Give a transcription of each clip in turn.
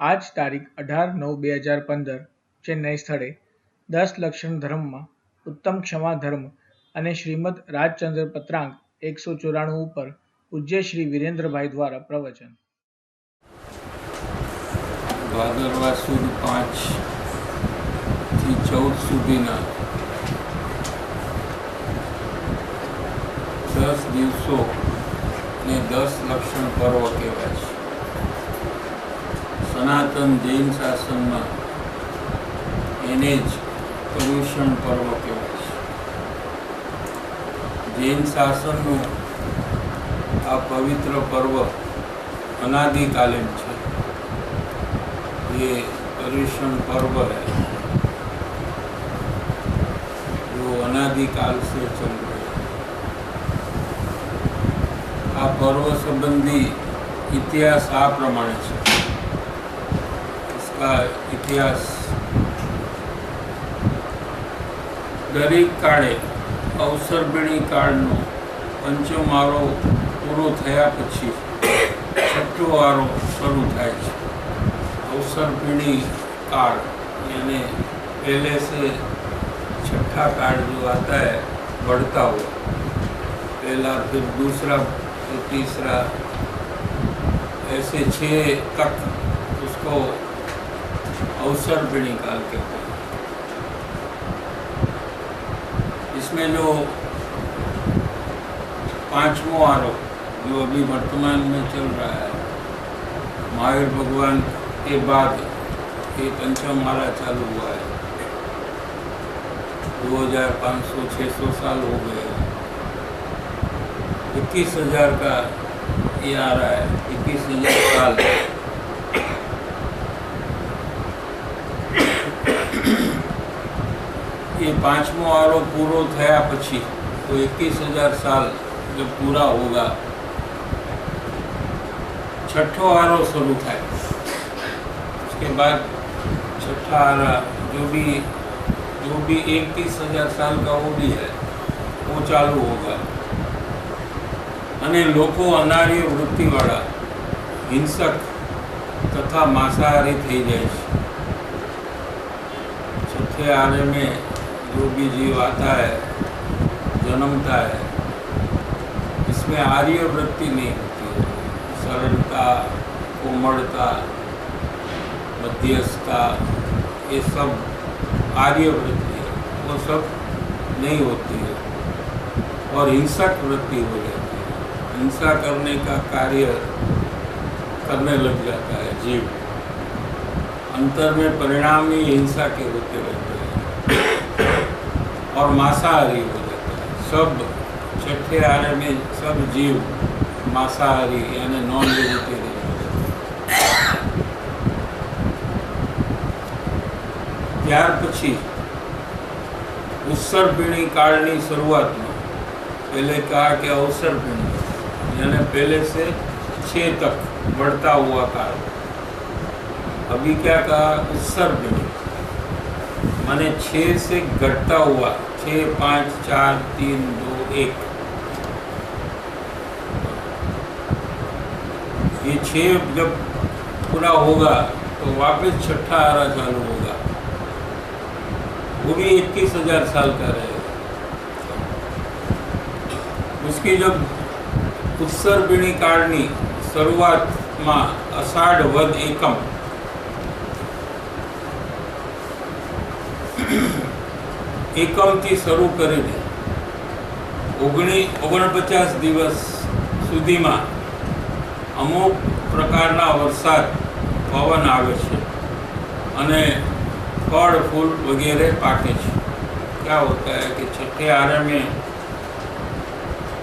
આજ તારીખ 18/9/2015 ચેન્નઈ સ્થળે 10 લક્ષણ ધર્મમાં ઉત્તમ ક્ષમા ધર્મ અને શ્રીમદ રાજચંદ્ર પત્રાંગ 194 ઉપર પૂજ્ય શ્રી વિરેન્દ્રભાઈ દ્વારા પ્રવચન. ભાદરવા સુદ 5 થી 14 સુધીના 10 દિવસો ને 10 લક્ષણ પર્વ કહેવાય છે. સનાતન જૈન શાસનમાં એને જ પર્યુષણ પર્વ કહેવાય છે. જૈન શાસનનું આ પવિત્ર પર્વ અનાદિકાલીન છે. ये पर्युषण पर्व है जो अनादिकाल से चल रहे हैं. आ पर्व संबंधी इतिहास आ प्रमाणे है. इसका इतिहास दरेक काळे अवसरबीणी काळनो पंचम वारो पूरो थया पछी छठ्ठो वारो शरू थाय छे. अवसरपीढ़ी काल यानी पहले से छठा काल जो आता है बढ़ता हुआ, पहला फिर दूसरा फिर तीसरा ऐसे 6 तक उसको अवसरपीढ़ी काल कहते हैं. इसमें जो 5वां आरोप जो अभी वर्तमान में चल रहा है, महावीर भगवान के बाद ये पंचम माला चालू हुआ है. 2500-600 साल हो गए. 21,000 का ये आ रहा है. 21,000 साल. ये 5वां आरोप पूरो थया पछी तो 21,000 साल जब पूरा होगा, छठो आरो शुरू था. के बाद छठा आरा जो भी 21,000 साल का वो भी है वो चालू होगा. अने लोको अनार्य वृत्ति वाला हिंसक तथा मांसाहारी थी जाए. छठे आरे में जो भी जीव आता है, जन्मता है, इसमें आर्य वृत्ति नहीं होती है. सरलता, कोमलता, मध्यस्थता, ये सब आर्य वृत्ति है, वो सब नहीं होती है और हिंसक वृत्ति हो जाती है. हिंसा करने का कार्य करने लग जाता है जीव. अंतर में परिणाम ही हिंसा के होते रहते हैं और मांसाहारी हो जाता है. सब छठे आरे में सब जीव मांसाहारी यानी नॉन वेजिटेरियन. ત્યાર પછી उत्सरपीणी कालनी शुरुआत में पहले कहा कि अवसरपीणी यानी पहले से 6 तक बढ़ता हुआ काल. अभी क्या कहा? उत्सरपीणी माने 6 से घटता हुआ. 6, 5, 4, 3, 2, 1. ये 6 जब पूरा होगा तो वापस छठा आरा चालू होगा. वो भी 21,000 साल का रहेगा. उसकी जब उत्सरपीणी कालनी शुरुआत में अषाढ़ वद एकम थी शुरू कर 49 दिवस सुधी में अमुक प्रकारना वरसाद पवन आवे छे अने फल फूल वगैरह पाके छे. क्या होता है कि छठे आरे में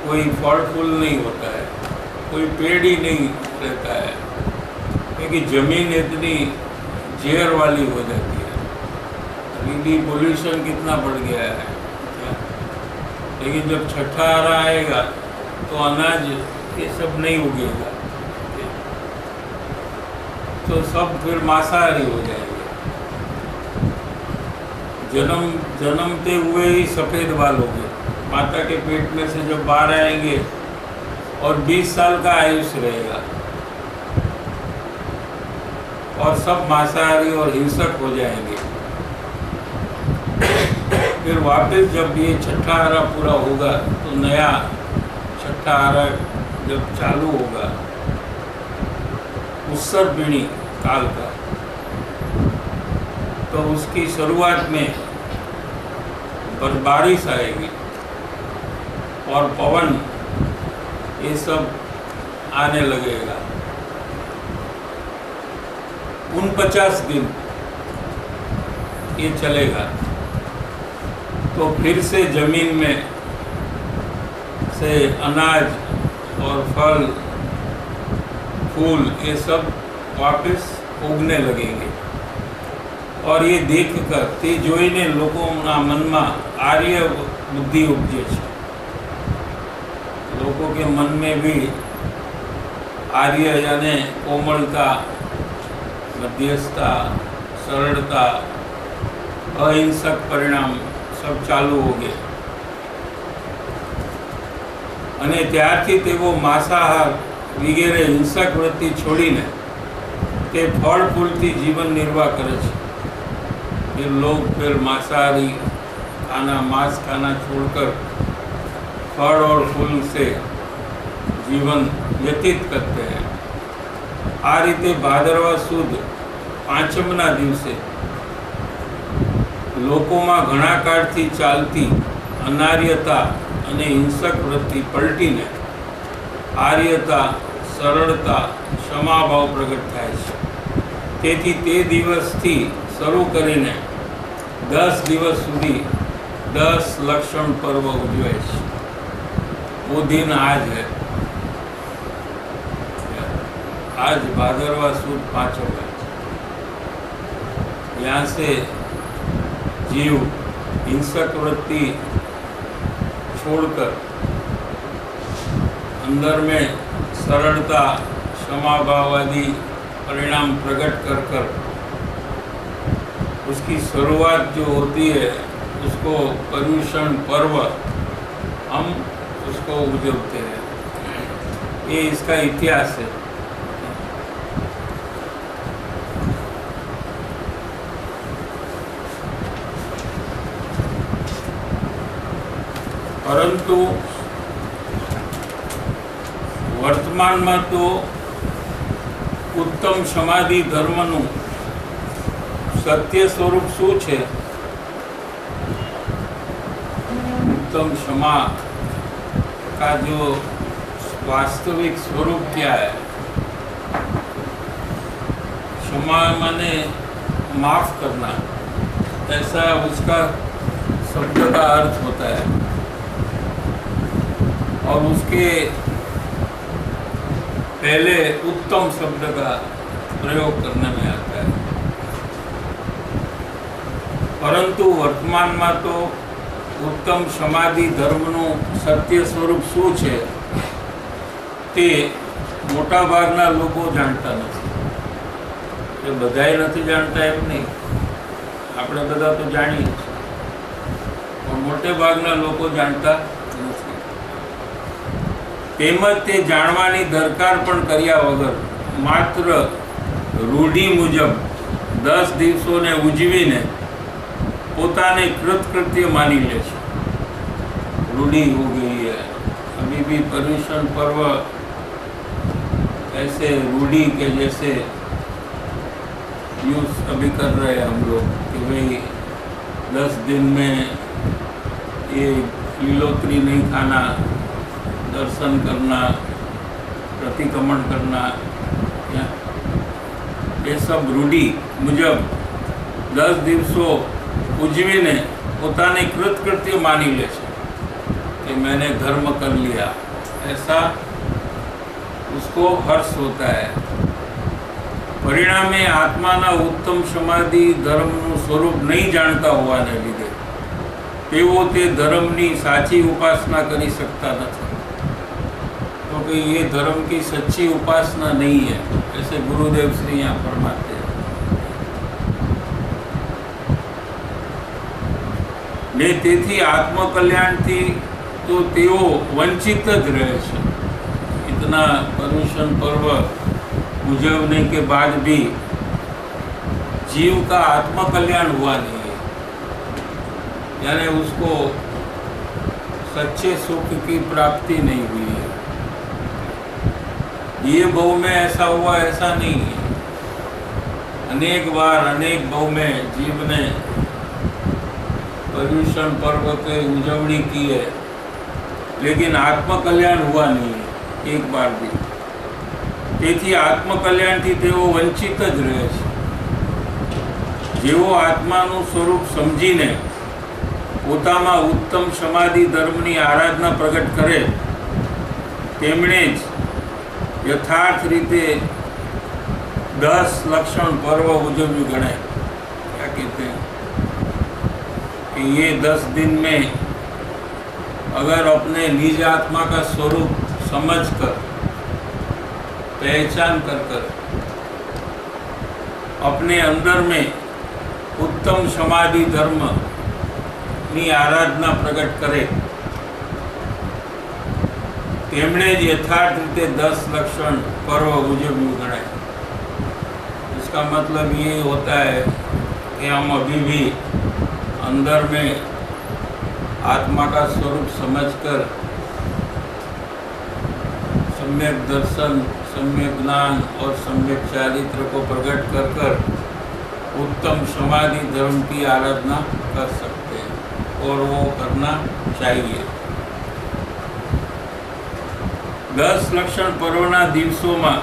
कोई फल फूल नहीं होता है, कोई पेड़ ही नहीं रहता है, क्योंकि जमीन इतनी जहर वाली हो जाती है. अभी पोल्यूशन कितना बढ़ गया है. लेकिन जब छठा आरा आएगा तो अनाज ये सब नहीं उगेगा, तो सब फिर मांसाहारी हो जाएगा. जन्मते हुए ही सफ़ेद बाल हो गए. माता के पेट में से जब बाहर आएंगे और 20 साल का आयुष्य रहेगा, और सब मांसाहारी और हिंसक हो जाएंगे। फिर वापस जब ये छठा आरा पूरा होगा तो नया छठा आरा जब चालू होगा उत्सर्पिणी काल का, तो उसकी शुरुआत में बारिश आएगी और पवन ये सब आने लगेगा। 49 दिन ये चलेगा, तो फिर से जमीन में से अनाज और फल फूल ये सब वापस उगने लगेंगे। और ये देखकर તે જોઈને લોકોના મનમાં આર્ય બુદ્ધિ ઉપજે છે। लोगों के मन में भी आर्य यानी कोमलता, मध्यस्थता, सरलता, अहिंसक परिणाम सब चालू हो गए। અને ત્યારથી તેઓ માંસાહાર વગેરે હિંસક વૃત્તિ છોડીને તે ફળ ફૂલથી जीवन निर्वाह करे છે। ये लोग फिर मांसाहारी खाना, मांस खाना छोड़कर फल और फूल से जीवन व्यतीत करते हैं। आ रीते भादरवा सुद પાંચમના દિવસે લોકોમાં ઘણા કાળથી ચાલતી અનાર્યતા અને હિંસક વૃત્તિ પલટીને આર્યતા, સરળતા, ક્ષમાભાવ પ્રગટ થાય છે। તેથી તે દિવસથી શરૂ કરીને 10 દિવસ સુધી 10 લક્ષણ પર્વ ઉજવાય છે। वो दिन आज है, आज भादरवा सुद पाँचम है। यहाँ से जीव हिंसक वृत्ति छोड़कर अंदर में सरलता, क्षमाभाव आदि परिणाम प्रकट कर कर उसकी शुरुआत जो होती है उसको पर्युषण पर्व हम उसको उजवते हैं। ये इसका इतिहास है। परंतु वर्तमान में तो उत्तम समाधि धर्मनु सत्य स्वरूप शू है? उत्तम क्षमा का जो वास्तविक स्वरूप क्या है? क्षमा माने माफ करना, ऐसा उसका शब्द का अर्थ होता है। और उसके पहले उत्तम शब्द का प्रयोग करने में आता है। परंतु वर्तमान में तो उत्तम समाधि धर्मनु सत्य स्वरूप शू है ते मोटा भागना लोगों जानता नहीं। बधाई नहीं जानता एम नहीं, આપણે બધા તો જાણીએ છીએ, પણ મોટે ભાગના લોકો जानता નથી। તેમજ તે જાણવાની દરકાર પણ કર્યા વગર માત્ર રૂઢિ મુજબ 10 દિવસોને ઉજવીને પોતાને कृतकृत्य मानी ले। रूढ़ी हो गई है। अभी भी पर्युषण पर्व ऐसे रूढ़ी के जैसे यूज अभी कर रहे हैं हम लोग कि भाई 10 दिन में ये लीलोतरी नहीं खाना, दर्शन करना, प्रतिक्रमण करना, ये सब रूढ़ी मुजब 10 दिवसों उजवीने પોતાને कृतकृत्य मानी ले कि मैंने धर्म कर लिया, ऐसा उसको हर्ष होता है। परिणामे आत्माना उत्तम समाधि धर्मનું स्वरूप नहीं जानता હોવાને લીધે તેઓ તે ધર્મની સાચી ઉપાસના કરી सकता નથી, क्योंकि ये धर्म की सच्ची उपासना नहीं है, ऐसे गुरुदेव श्री यहाँ फरमाते हैं। ने तेथी आत्मकल्याणथी तो तेओ वंचित ज रहे छे। इतना पर्युषण पर्व उजवने के बाद भी जीव का आत्म कल्याण हुआ नहीं है, यानी उसको सच्चे सुख की प्राप्ति नहीं हुई है। ये भाव में ऐसा हुआ ऐसा नहीं है। अनेक बार अनेक भाव में जीव ने पर्युषण पर्व की उजवणी की है, लेकिन आत्म कल्याण हुआ नहीं है एक बार भी। તેથી આત્મકલ્યાણથી તેઓ વંચિત જ રહે છે। જેઓ આત્માનું સ્વરૂપ સમજીને પોતામાં ઉત્તમ સમાધિ ધર્મની આરાધના પ્રગટ કરે તેમણે જ यथार्थ रीते 10 लक्षण पर्व उजव्યું गणाय। क्या कहते हैं कि ये 10 दिन में अगर अपने निज आत्मा का स्वरूप समझकर पहचान कर अपने अंदर में उत्तम समाधि धर्म ની आराधना प्रकट करे તેમણે જ यथार्थ रीते 10 लक्षण पर्व उजव्યું गणाय। इसका मतलब ये होता है कि हम अभी भी अंदर में आत्मा का स्वरूप समझकर सम्यक दर्शन, सम्यक ज्ञान और सम्यक चारित्र को प्रकट कर उत्तम समाधि धर्म की आराधना कर सकते हैं और वो करना चाहिए। 10 लक्षण पर्वना दिवसों में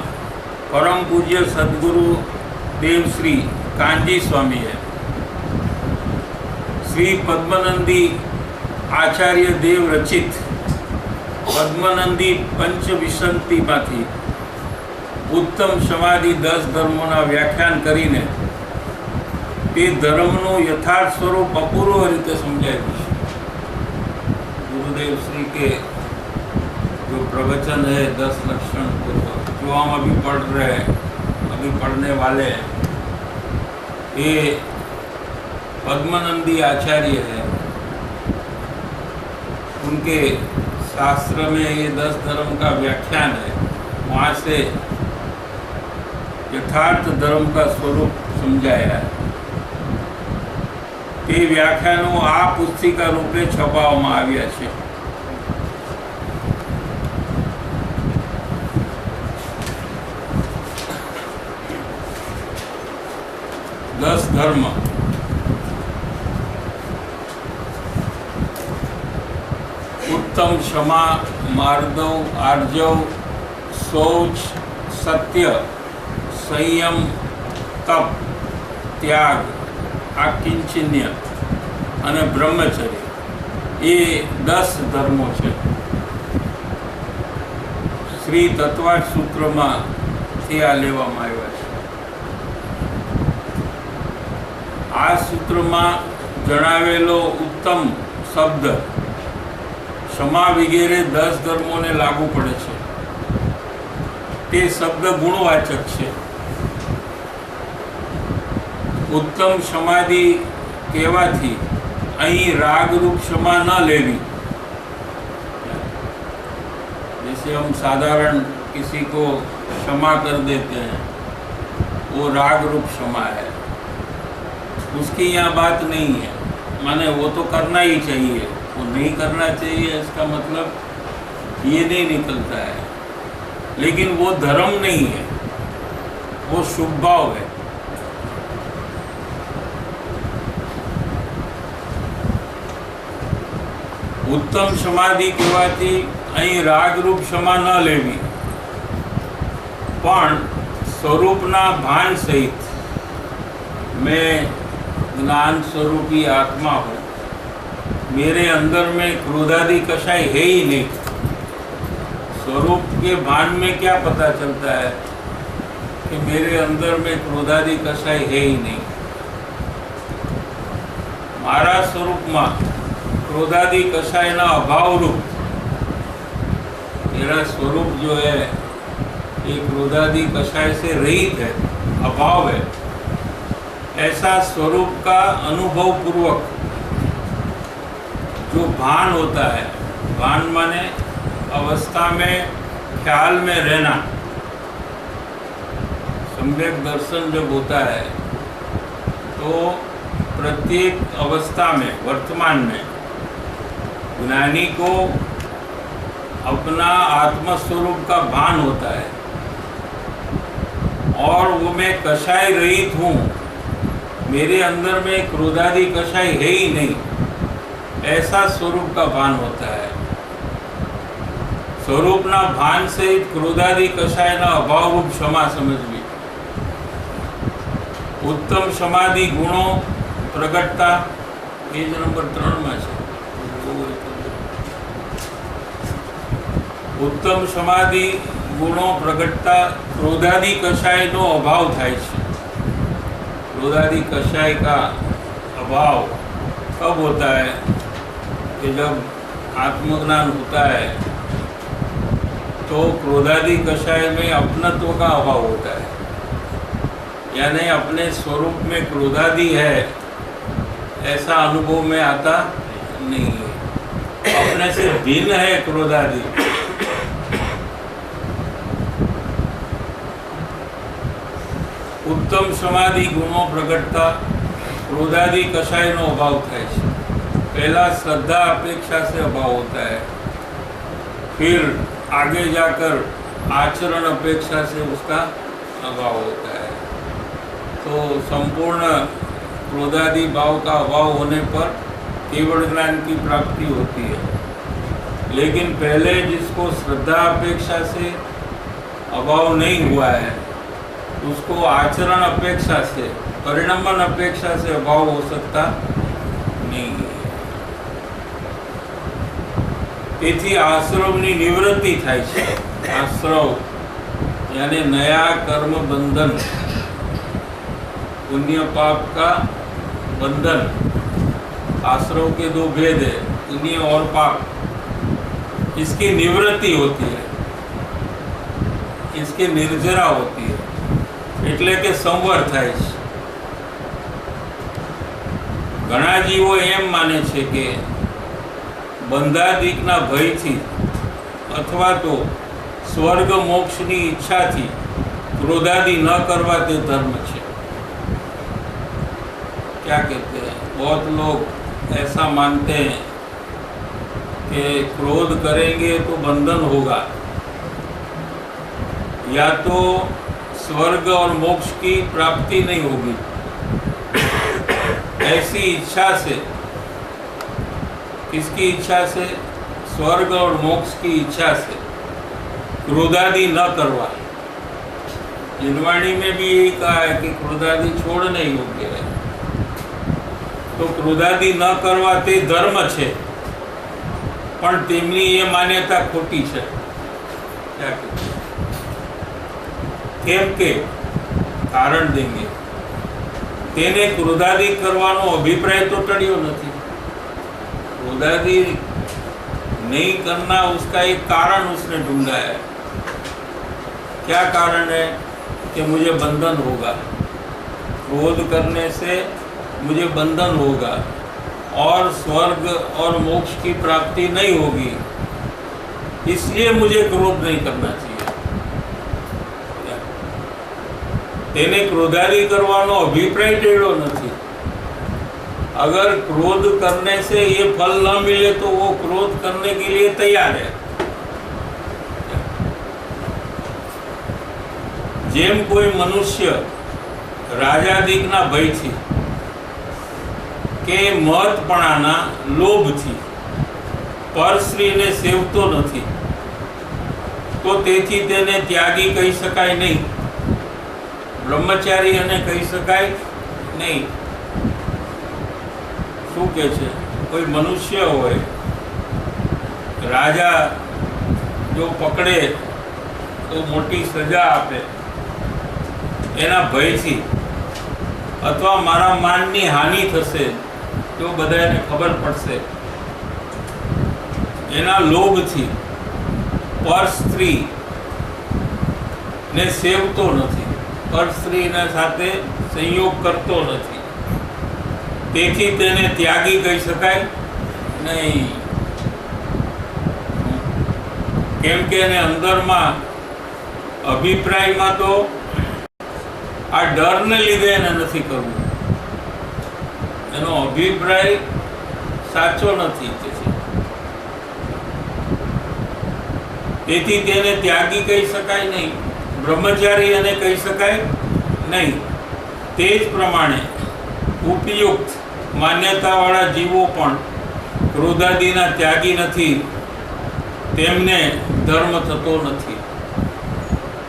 परम पूज्य सद्गुरु देवश्री कांजी स्वामी है श्री पद्मनंदी आचार्य देव रचित पद्मनंदी पंचविंशति मांथी उत्तम समाधि 10 धर्मों व्याख्यान करीने ते धर्मनु यथार्थ स्वरूप अपूर्व रीते समझाव्યું છે। गुरुदेव श्री के जो प्रवचन है 10 लक्षण पूर्व, जो हम अभी पढ़ रहे हैं, अभी पढ़ने वाले हैं, ये पद्मनंदी आचार्य है। उनके शास्त्र में ये 10 धर्म का व्याख्यान है, वहाँ से यथार्थ धर्म का स्वरूप समझाया है। ये व्याख्यानों आ पुस्तिका रूपे छपावવામાં આવ્યા છે। 10 धर्म उत्तम क्षमा, मार्दव, आर्जव, शौच, सत्य, संयम, तप, त्याग, आकिंचन्य અને બ્રહ્મચર્ય, ये 10 धर्मों છે। श्री तत्वार्थ सूत्र में आ लेવામાં આવ્યા છે। आ सूत्र में जणावेलो उत्तम शब्द क्षमा वगैरह 10 धर्मों ने लागू पड़े छे। ते शब्द गुणवाचक छे। उत्तम समाधि कहेवाथी अहीं राग रूप क्षमा न लेवी। जैसे हम साधारण किसी को क्षमा कर देते हैं, वो राग रूप क्षमा है, उसकी यहाँ बात नहीं है। माने वो तो करना ही चाहिए, वो नहीं करना चाहिए इसका मतलब ये नहीं निकलता है, लेकिन वो धर्म नहीं है, वो शुभ भाव है। उत्तम समाधि कहेवाथी अहीं राग रूप क्षमा न लेवी, पण स्वरूपना भान सहित मैं ज्ञान स्वरूपी आत्मा हूँ, मेरे अंदर में क्रोधादि कषाय है ही नहीं। स्वरूप के भान में क्या पता चलता है कि मेरे अंदर में क्रोधादि कषाय है ही नहीं। मारा स्वरूप में क्रोधादि कषाय ना अभाव रूप मेरा स्वरूप जो है ये क्रोधादि कषाय से रहित है, अभाव है। ऐसा स्वरूप का अनुभव पूर्वक जो भान होता है, भान माने अवस्था में ख्याल में रहना, सम्यक दर्शन जब होता है तो प्रत्येक अवस्था में, वर्तमान में ज्ञानी को अपना आत्मस्वरूप का भान होता है और वो मैं कषाय रहित हूँ, मेरे अंदर में क्रोधादि कषाय है ही नहीं, ऐसा स्वरूप का भान होता है। स्वरूपना भान सहित क्रोधादि कषायना अभाव रूप क्षमा समझवी। उत्तम समाधि गुणों प्रगटता पेज नंबर 3 में है। उत्तम समाधि गुणों प्रगटता क्रोधादि कषाय नो अभाव थाय छे। क्रोधादि कषाय का अभाव कब होता है कि जब आत्मज्ञान होता है तो क्रोधादि कषाय में अपनत्व का अभाव होता है, यानी अपने स्वरूप में क्रोधादि है ऐसा अनुभव में आता नहीं है, अपने से भिन्न है क्रोधादि। उत्तम समाधि गुणों प्रगटता क्रोधादि कषाय नो अभाव थाय छे। पहला श्रद्धा अपेक्षा से अभाव होता है, फिर आगे जाकर आचरण अपेक्षा से उसका अभाव होता है। तो संपूर्ण क्रोधादि भाव का अभाव होने पर केवल ज्ञान की प्राप्ति होती है। लेकिन पहले जिसको श्रद्धा अपेक्षा से अभाव नहीं हुआ है उसको आचरण अपेक्षा से, परिणमन अपेक्षा से अभाव हो सकता नहीं है। તેથી આશ્રવની નિવૃત્તિ થાય છે। આશ્રવ यानी नया कर्म बंधन, पुण्य पाप का बंधन। आश्रव के 2 भेद है, पुण्य और पाप। इसकी निवृत्ति होती है, इसकी निर्जरा होती है, એટલે કે સંવર થાય છે। ઘણા જીવો એમ માને છે કે બંધાદિકના ભયથી અથવા તો સ્વર્ગ મોક્ષની ઈચ્છાથી ક્રોધાદि ન કરવા તે ધર્મ છે। क्या कहते हैं, बहुत लोग ऐसा मानते हैं कि क्रोध करेंगे तो बंधन होगा, या तो स्वर्ग और मोक्ष की प्राप्ति नहीं होगी। ऐसी इच्छा से, किसकी इच्छा से? स्वर्ग और मोक्ष की इच्छा से क्रोधादि न करवा। जिनवाणी में भी यही कहा है कि क्रोधादि छोड़ने योग्य है। तो क्रोधादि न करवा ते धर्म है, पण तेमनी ये मान्यता खोटी है। क्या कहते? केम के कारण देंगे। तेने क्रोधादि करवानो अभिप्राय तो टळ्यो नहीं। क्रोधादि नहीं करना उसका एक कारण उसने ढूंढा है। क्या कारण है? कि मुझे बंधन होगा, क्रोध करने से मुझे बंधन होगा और स्वर्ग और मोक्ष की प्राप्ति नहीं होगी, इसलिए मुझे क्रोध नहीं करना चाहिए। तेने क्रोधादि करवानो अभिप्राय टेढ़ो नहीं। अगर क्रोध करने से ये फल न मिले तो वो क्रोध करने के लिए तैयार है। जेम कोई मनुष्य राजादिकना भयथी के महत्पणाना लोभथी परस्त्रीने सेवतो नथी, तो तेथी तेने त्यागी कही शकाय नहीं, ब्रह्मचारी अने कही शकाय नहीं। શું કહે છે? કોઈ મનુષ્ય હોય, રાજા જો પકડે તો મોટી સજા આપે એના ભયથી, અથવા મારા માનની હાનિ થશે તો બધાને ખબર પડશે એના લોભથી પર સ્ત્રી ને સેવતો નથી, પર સ્ત્રીના સાથે સંયોગ કરતો નથી, તેથી તેને ત્યાગી કહી શકાય નહીં। કેમ કે એને અંદરમાં અભિપ્રાયમાં તો આ ડરને લીધે એને નથી કરવું। એનો અભિપ્રાય સાચો નથી. તેથી તેને ત્યાગી કહી શકાય નહીં, બ્રહ્મચારી એને કહી શકાય નહીં. તે જ પ્રમાણે ઉપયુક્ત માન્યતાવાળા જીવો પણ ક્રોધાદિના ત્યાગી નથી, તેમને ધર્મ થતો નથી.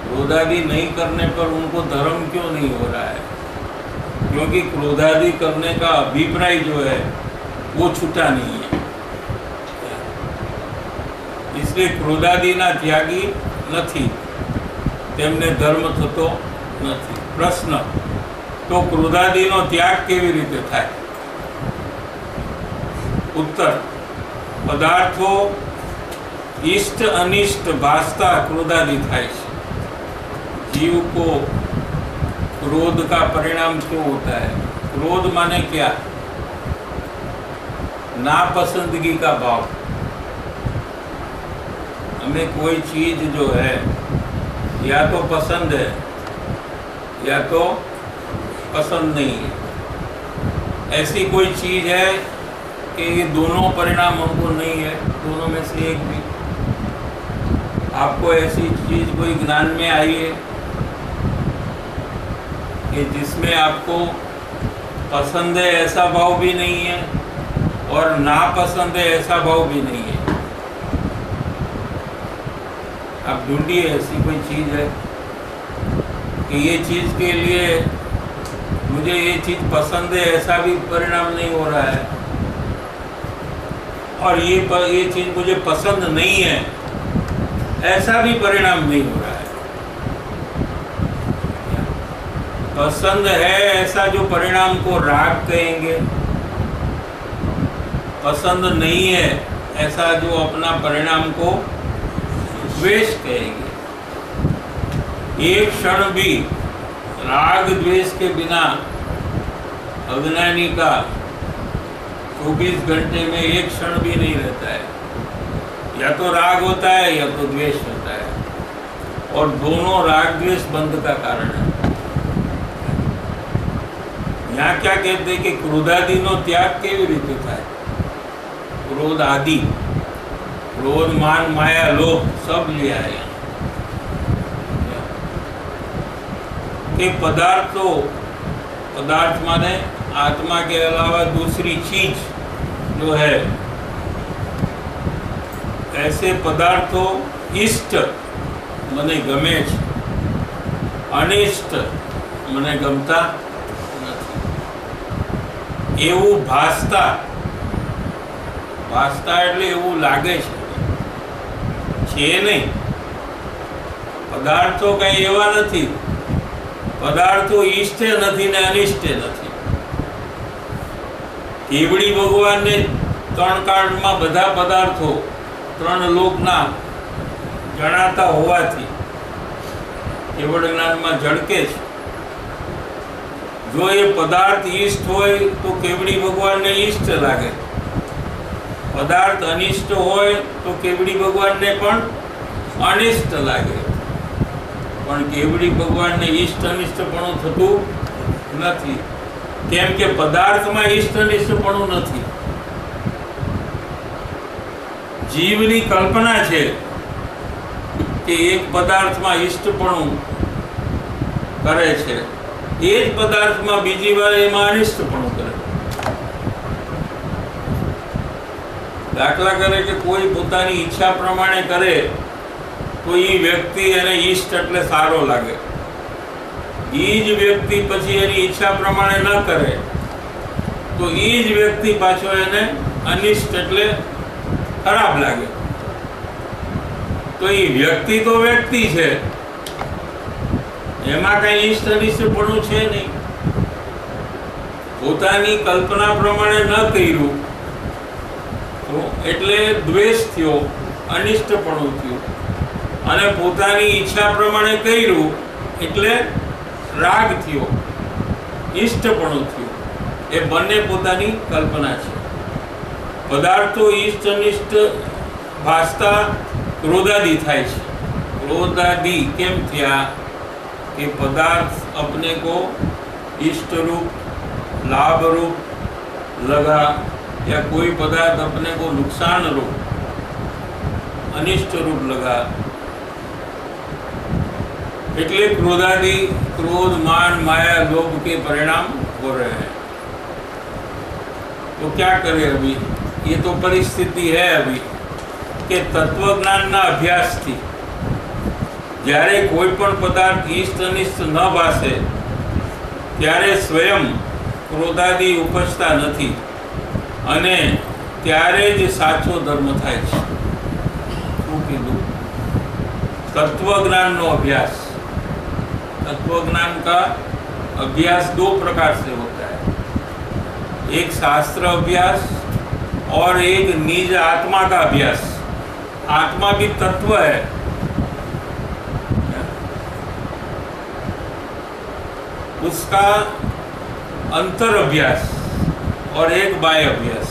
क्रोधादि नहीं करने पर उनको धर्म क्यों नहीं हो रहा है? क्योंकि क्रोधादि करने का अभिप्राय जो है वो छूटा नहीं है. इसलिए क्रोधादिना त्यागी નથી, તેમને ધર્મ થતો નથી. પ્રશ્ન: તો ક્રોધાદિનો ત્યાગ કેવી રીતે થાય? उत्तर: पदार्थों इष्ट अनिष्ट भासता क्रोधादि થાય છે. जीव को क्रोध का परिणाम क्यों होता है? क्रोध माने क्या? नापसंदगी का भाव. हमें कोई चीज जो है या तो पसंद है या तो पसंद नहीं है. ऐसी कोई चीज है कि ये दोनों परिणाम हमको नहीं है, दोनों में से एक भी. आपको ऐसी चीज कोई ज्ञान में आई है कि जिसमें आपको पसंद है ऐसा भाव भी नहीं है और नापसंद है ऐसा भाव भी नहीं है? आप ढूंढिए ऐसी कोई चीज है कि ये चीज के लिए मुझे ये चीज पसंद है ऐसा भी परिणाम नहीं हो रहा है और ये चीज मुझे पसंद नहीं है ऐसा भी परिणाम नहीं हो रहा है. पसंद है ऐसा जो परिणाम को राग कहेंगे, पसंद नहीं है ऐसा जो अपना परिणाम को द्वेष कहेंगे. एक क्षण भी राग द्वेष के बिना अज्ञानी का 24 घंटे में एक क्षण भी नहीं रहता है. या तो राग होता है या तो द्वेष होता है और दोनों राग द्वेष बंध का कारण है. यहाँ क्या कहते हैं कि क्रोधादिनो त्याग केवी रीते थाय? क्रोध आदि, क्रोध मान माया लोभ सब लिया है. कि पदार्थों, पदार्थ माने आत्मा के अलावा दूसरी चीज जो है, ऐसे पदार्थों इष्ट મને ગમે છે, અનિષ્ટ મને ગમતા નથી. એવું ભાસતા, ભાસતા એટલે એવું લાગે છે નહીં. પદાર્થો કઈ એવા નથી. પદાર્થો ઈષ્ટે નથી ને અનિષ્ટે નથી. કેવડી ભગવાનને 3 કાળમાં બધા પદાર્થો 3 લોકના જણાતા હોવાથી કેવળ જ્ઞાનમાં ઝળકે છે. જો એ પદાર્થ ઈષ્ટ હોય તો કેવડી ભગવાનને ઈષ્ટ લાગે. પદાર્થ અનિષ્ટ હોય તો કેવડી ભગવાનને પણ અનિષ્ટ લાગે. પણ કેવડી ભગવાનને ઈષ્ટ અનિષ્ટપણું થતું નથી. કેમ કે પદાર્થમાં ઈષ્ટ અનિષ્ટપણું નથી. જીવની કલ્પના છે કે એક પદાર્થમાં ઈષ્ટપણું કરે છે, એ જ પદાર્થમાં બીજી વાર એમાં અનિષ્ટપણું કરે. દાખલા કરે કે કોઈ પોતાની ઈચ્છા પ્રમાણે કરે તો એ વ્યક્તિ એને ઈષ્ટ એટલે સારો લાગે. એ જ વ્યક્તિ પછી એની ઈચ્છા પ્રમાણે ન કરે તો એ જ વ્યક્તિ પાછો એને અનિષ્ટ એટલે ખરાબ લાગે. તો એ વ્યક્તિ તો વ્યક્તિ છે, એમાં કઈ ઈષ્ટ અનિષ્ટપણું છે નહીં. પોતાની કલ્પના પ્રમાણે ન કર્યું તો એટલે દ્વેષ થયો, અનિષ્ટપણું થયું. અને પોતાની ઈચ્છા પ્રમાણે કર્યું એટલે રાગ થયો, ઈષ્ટપણું થયું. એ બંને પોતાની કલ્પના છે. પદાર્થો ઈષ્ટ અનિષ્ટ ભાસતા क्रोधादि थाय छे. क्रोधादि केम थया? कि पदार्थ अपने को इष्ट रूप, लाभ रूप, लगा या कोई पदार्थ अपने को नुकसान रूप अनिष्ट रूप लगा, એટલે क्रोधादि क्रोध मान माया लोभ के परिणाम हो रहे हैं। तो क्या करें अभी? ये तो परिस्थिति है अभी કે તત્વજ્ઞાનના અભ્યાસથી જ્યારે કોઈ પણ પદાર્થ ઇષ્ટ અનિષ્ટ ન ભાસે ત્યારે સ્વયં ક્રોધાદિ ઉપજતા નથી અને ત્યારે જ સાચો ધર્મ થાય છે। શું કીધું? तत्वज्ञान नो अभ्यास। तत्वज्ञान का अभ्यास दो प्रकार से होता है, एक शास्त्र अभ्यास और एक निज आत्मा का अभ्यास। आत्मा भी तत्व है, उसका अंतर अभ्यास और एक बाह्य अभ्यास।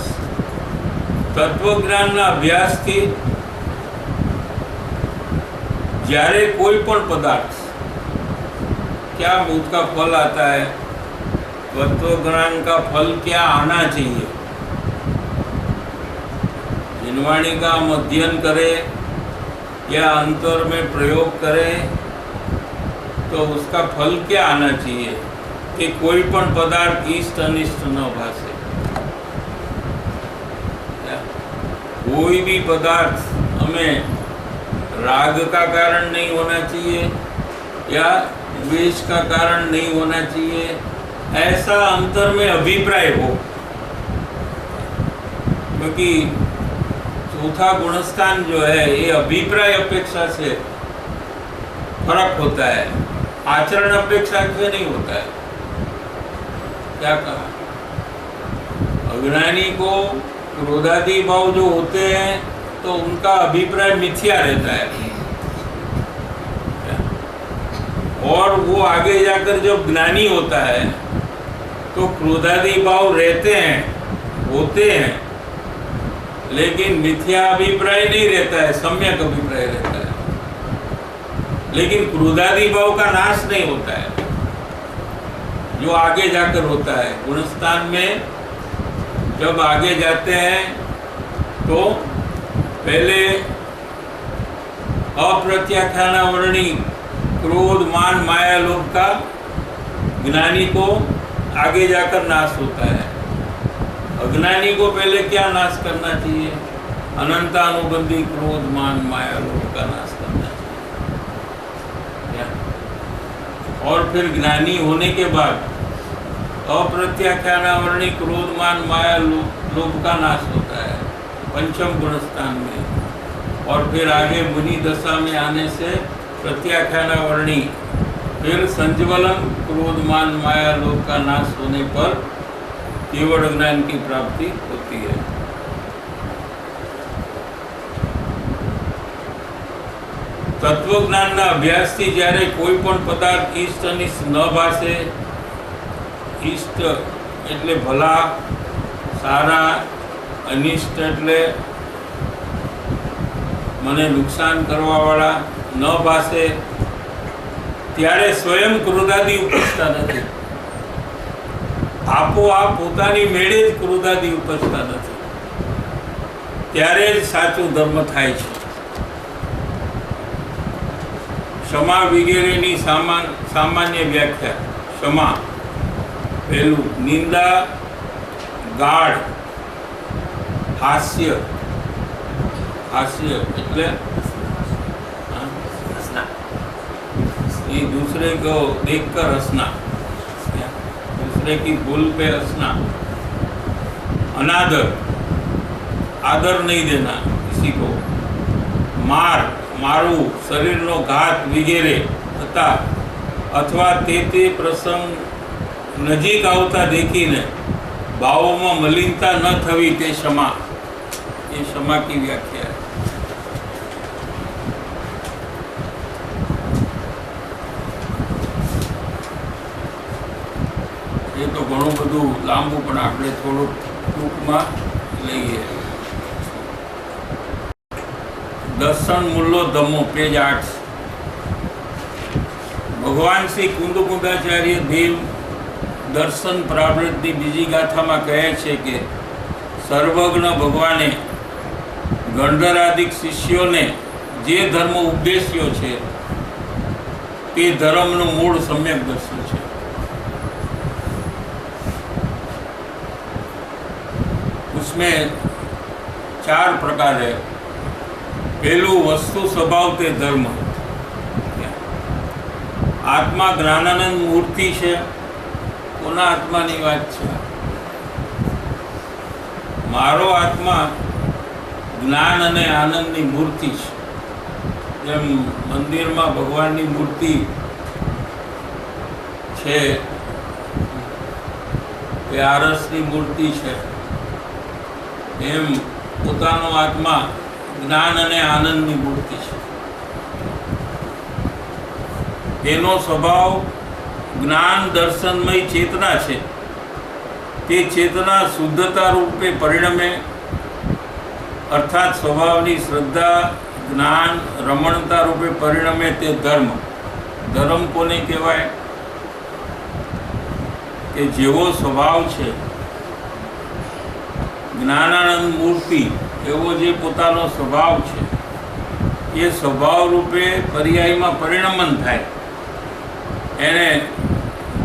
तत्वज्ञान अभ्यास थी જ્યારે कोई पण पदार्थ क्या उसका फल आता है, तत्वज्ञान का फल क्या आना चाहिए। जिनवाणी का हम अध्ययन करें या अंतर में प्रयोग करें तो उसका फल क्या आना चाहिए कि कोई पण पदार्थ इष्ट अनिष्ट न भासे। कोई भी पदार्थ हमें राग का कारण नहीं होना चाहिए या द्वेष का कारण नहीं होना चाहिए, ऐसा अंतर में अभिप्राय हो। क्योंकि चौथा गुणस्थान जो है ये अभिप्राय अपेक्षा से फर्क होता है, आचरण अपेक्षा से नहीं होता है। क्या कहा? अज्ञानी को क्रोधादि भाव जो होते हैं तो उनका अभिप्राय मिथ्या रहता है और वो आगे जाकर जब ज्ञानी होता है तो क्रोधादि भाव रहते हैं, होते हैं, लेकिन मिथ्या अभिप्राय नहीं रहता है, सम्यक अभिप्राय रहता है। लेकिन क्रोधादि भाव का नाश नहीं होता है जो आगे जाकर होता है। गुणस्थान में जब आगे जाते हैं तो पहले अप्रत्याख्यानावर्णी क्रोध मान माया लोभ का ज्ञानी को आगे जाकर नाश होता है। अज्ञानी को पहले क्या नाश करना चाहिए? अनंतानुबंधी क्रोध मान माया लोभ का नाश करना चाहिए। और फिर ज्ञानी होने के बाद अप्रत्याख्यानावर्णी क्रोध मान माया लोभ का नाश होता है पंचम गुणस्थान में। और फिर आगे मुनि दशा में आने से प्रत्याख्यानावर्णी, फिर संज्वलन क्रोध मान माया लोभ का नाश होने पर केवल ज्ञान की प्राप्ति होती है। तत्वज्ञान अभ्यास थी જ્યારે કોઈ પણ પદાર્થ ઇષ્ટ અનિષ્ટ ન ભાસે, ઇષ્ટ એટલે ભલા સારા, અનિષ્ટ એટલે મને નુકસાન કરવાવાળા ન ભાસે, ત્યારે સ્વયં ક્રોધાદિ ઉપજતા નથી। આપોઆપ પોતાની મેળે જ ક્રોધાદિ ઉપજતા નથી, ત્યારે જ સાચો ધર્મ થાય છે। ક્ષમા વગેરેની સામાન્ય વ્યાખ્યા। ક્ષમા પહેલું નિંદા, ગાઢ, હાસ્ય। हास्य એટલે ये दूसरे को देखकर हंसना, दूसरे की भूल पे हंसना। अनादर, आदर नहीं देना किसी को। मार, मारू, शरीर नो घात वगैरह था अथवा ते प्रसंग नजीक आवता देखीने भावों में मलिनता न थवी ते क्षमा। ये क्षमा की व्याख्या है। ये तो घणुं बधुं लांबू पण आपणे थोडुं टूंकमां लईए। दर्शन मूल्यो धमो पेज 8। भगवान श्री कुंदकुंदाचार्य देव દર્શન પ્રાવૃત્તિ બીજી ગાથામાં કહે છે કે સર્વજ્ઞ ભગવાને ગંધર્વાદિક શિષ્યોને જે ધર્મ ઉપદેશ્યો છે તે ધર્મનું મૂળ સમ્યક દર્શન છે. उसमें 4 प्रकार है. पहलू वस्तु स्वभाव ते धर्म. आत्मा ज्ञानानंद मूर्ति है, कोना आत्मानी વાત છે. મારો આત્મા જ્ઞાન અને આનંદની મૂર્તિ છે. જેમ મંદિરમાં ભગવાનની મૂર્તિ છે, એ આરસની મૂર્તિ છે, એમ પોતાનો આત્મા જ્ઞાન અને આનંદની મૂર્તિ છે. તેનો સ્વભાવ જ્ઞાન દર્શનમય ચેતના છે. તે ચેતના શુદ્ધતા રૂપે પરિણમે, અર્થાત સ્વભાવની શ્રદ્ધા, જ્ઞાન, રમણતા રૂપે પરિણમે તે ધર્મ. ધર્મ કોને કહેવાય? કે જેવો સ્વભાવ છે, જ્ઞાનાનંદ મૂર્તિ એવો જે પોતાનો સ્વભાવ છે, એ સ્વભાવ રૂપે પર્યાયમાં પરિણમન થાય, એને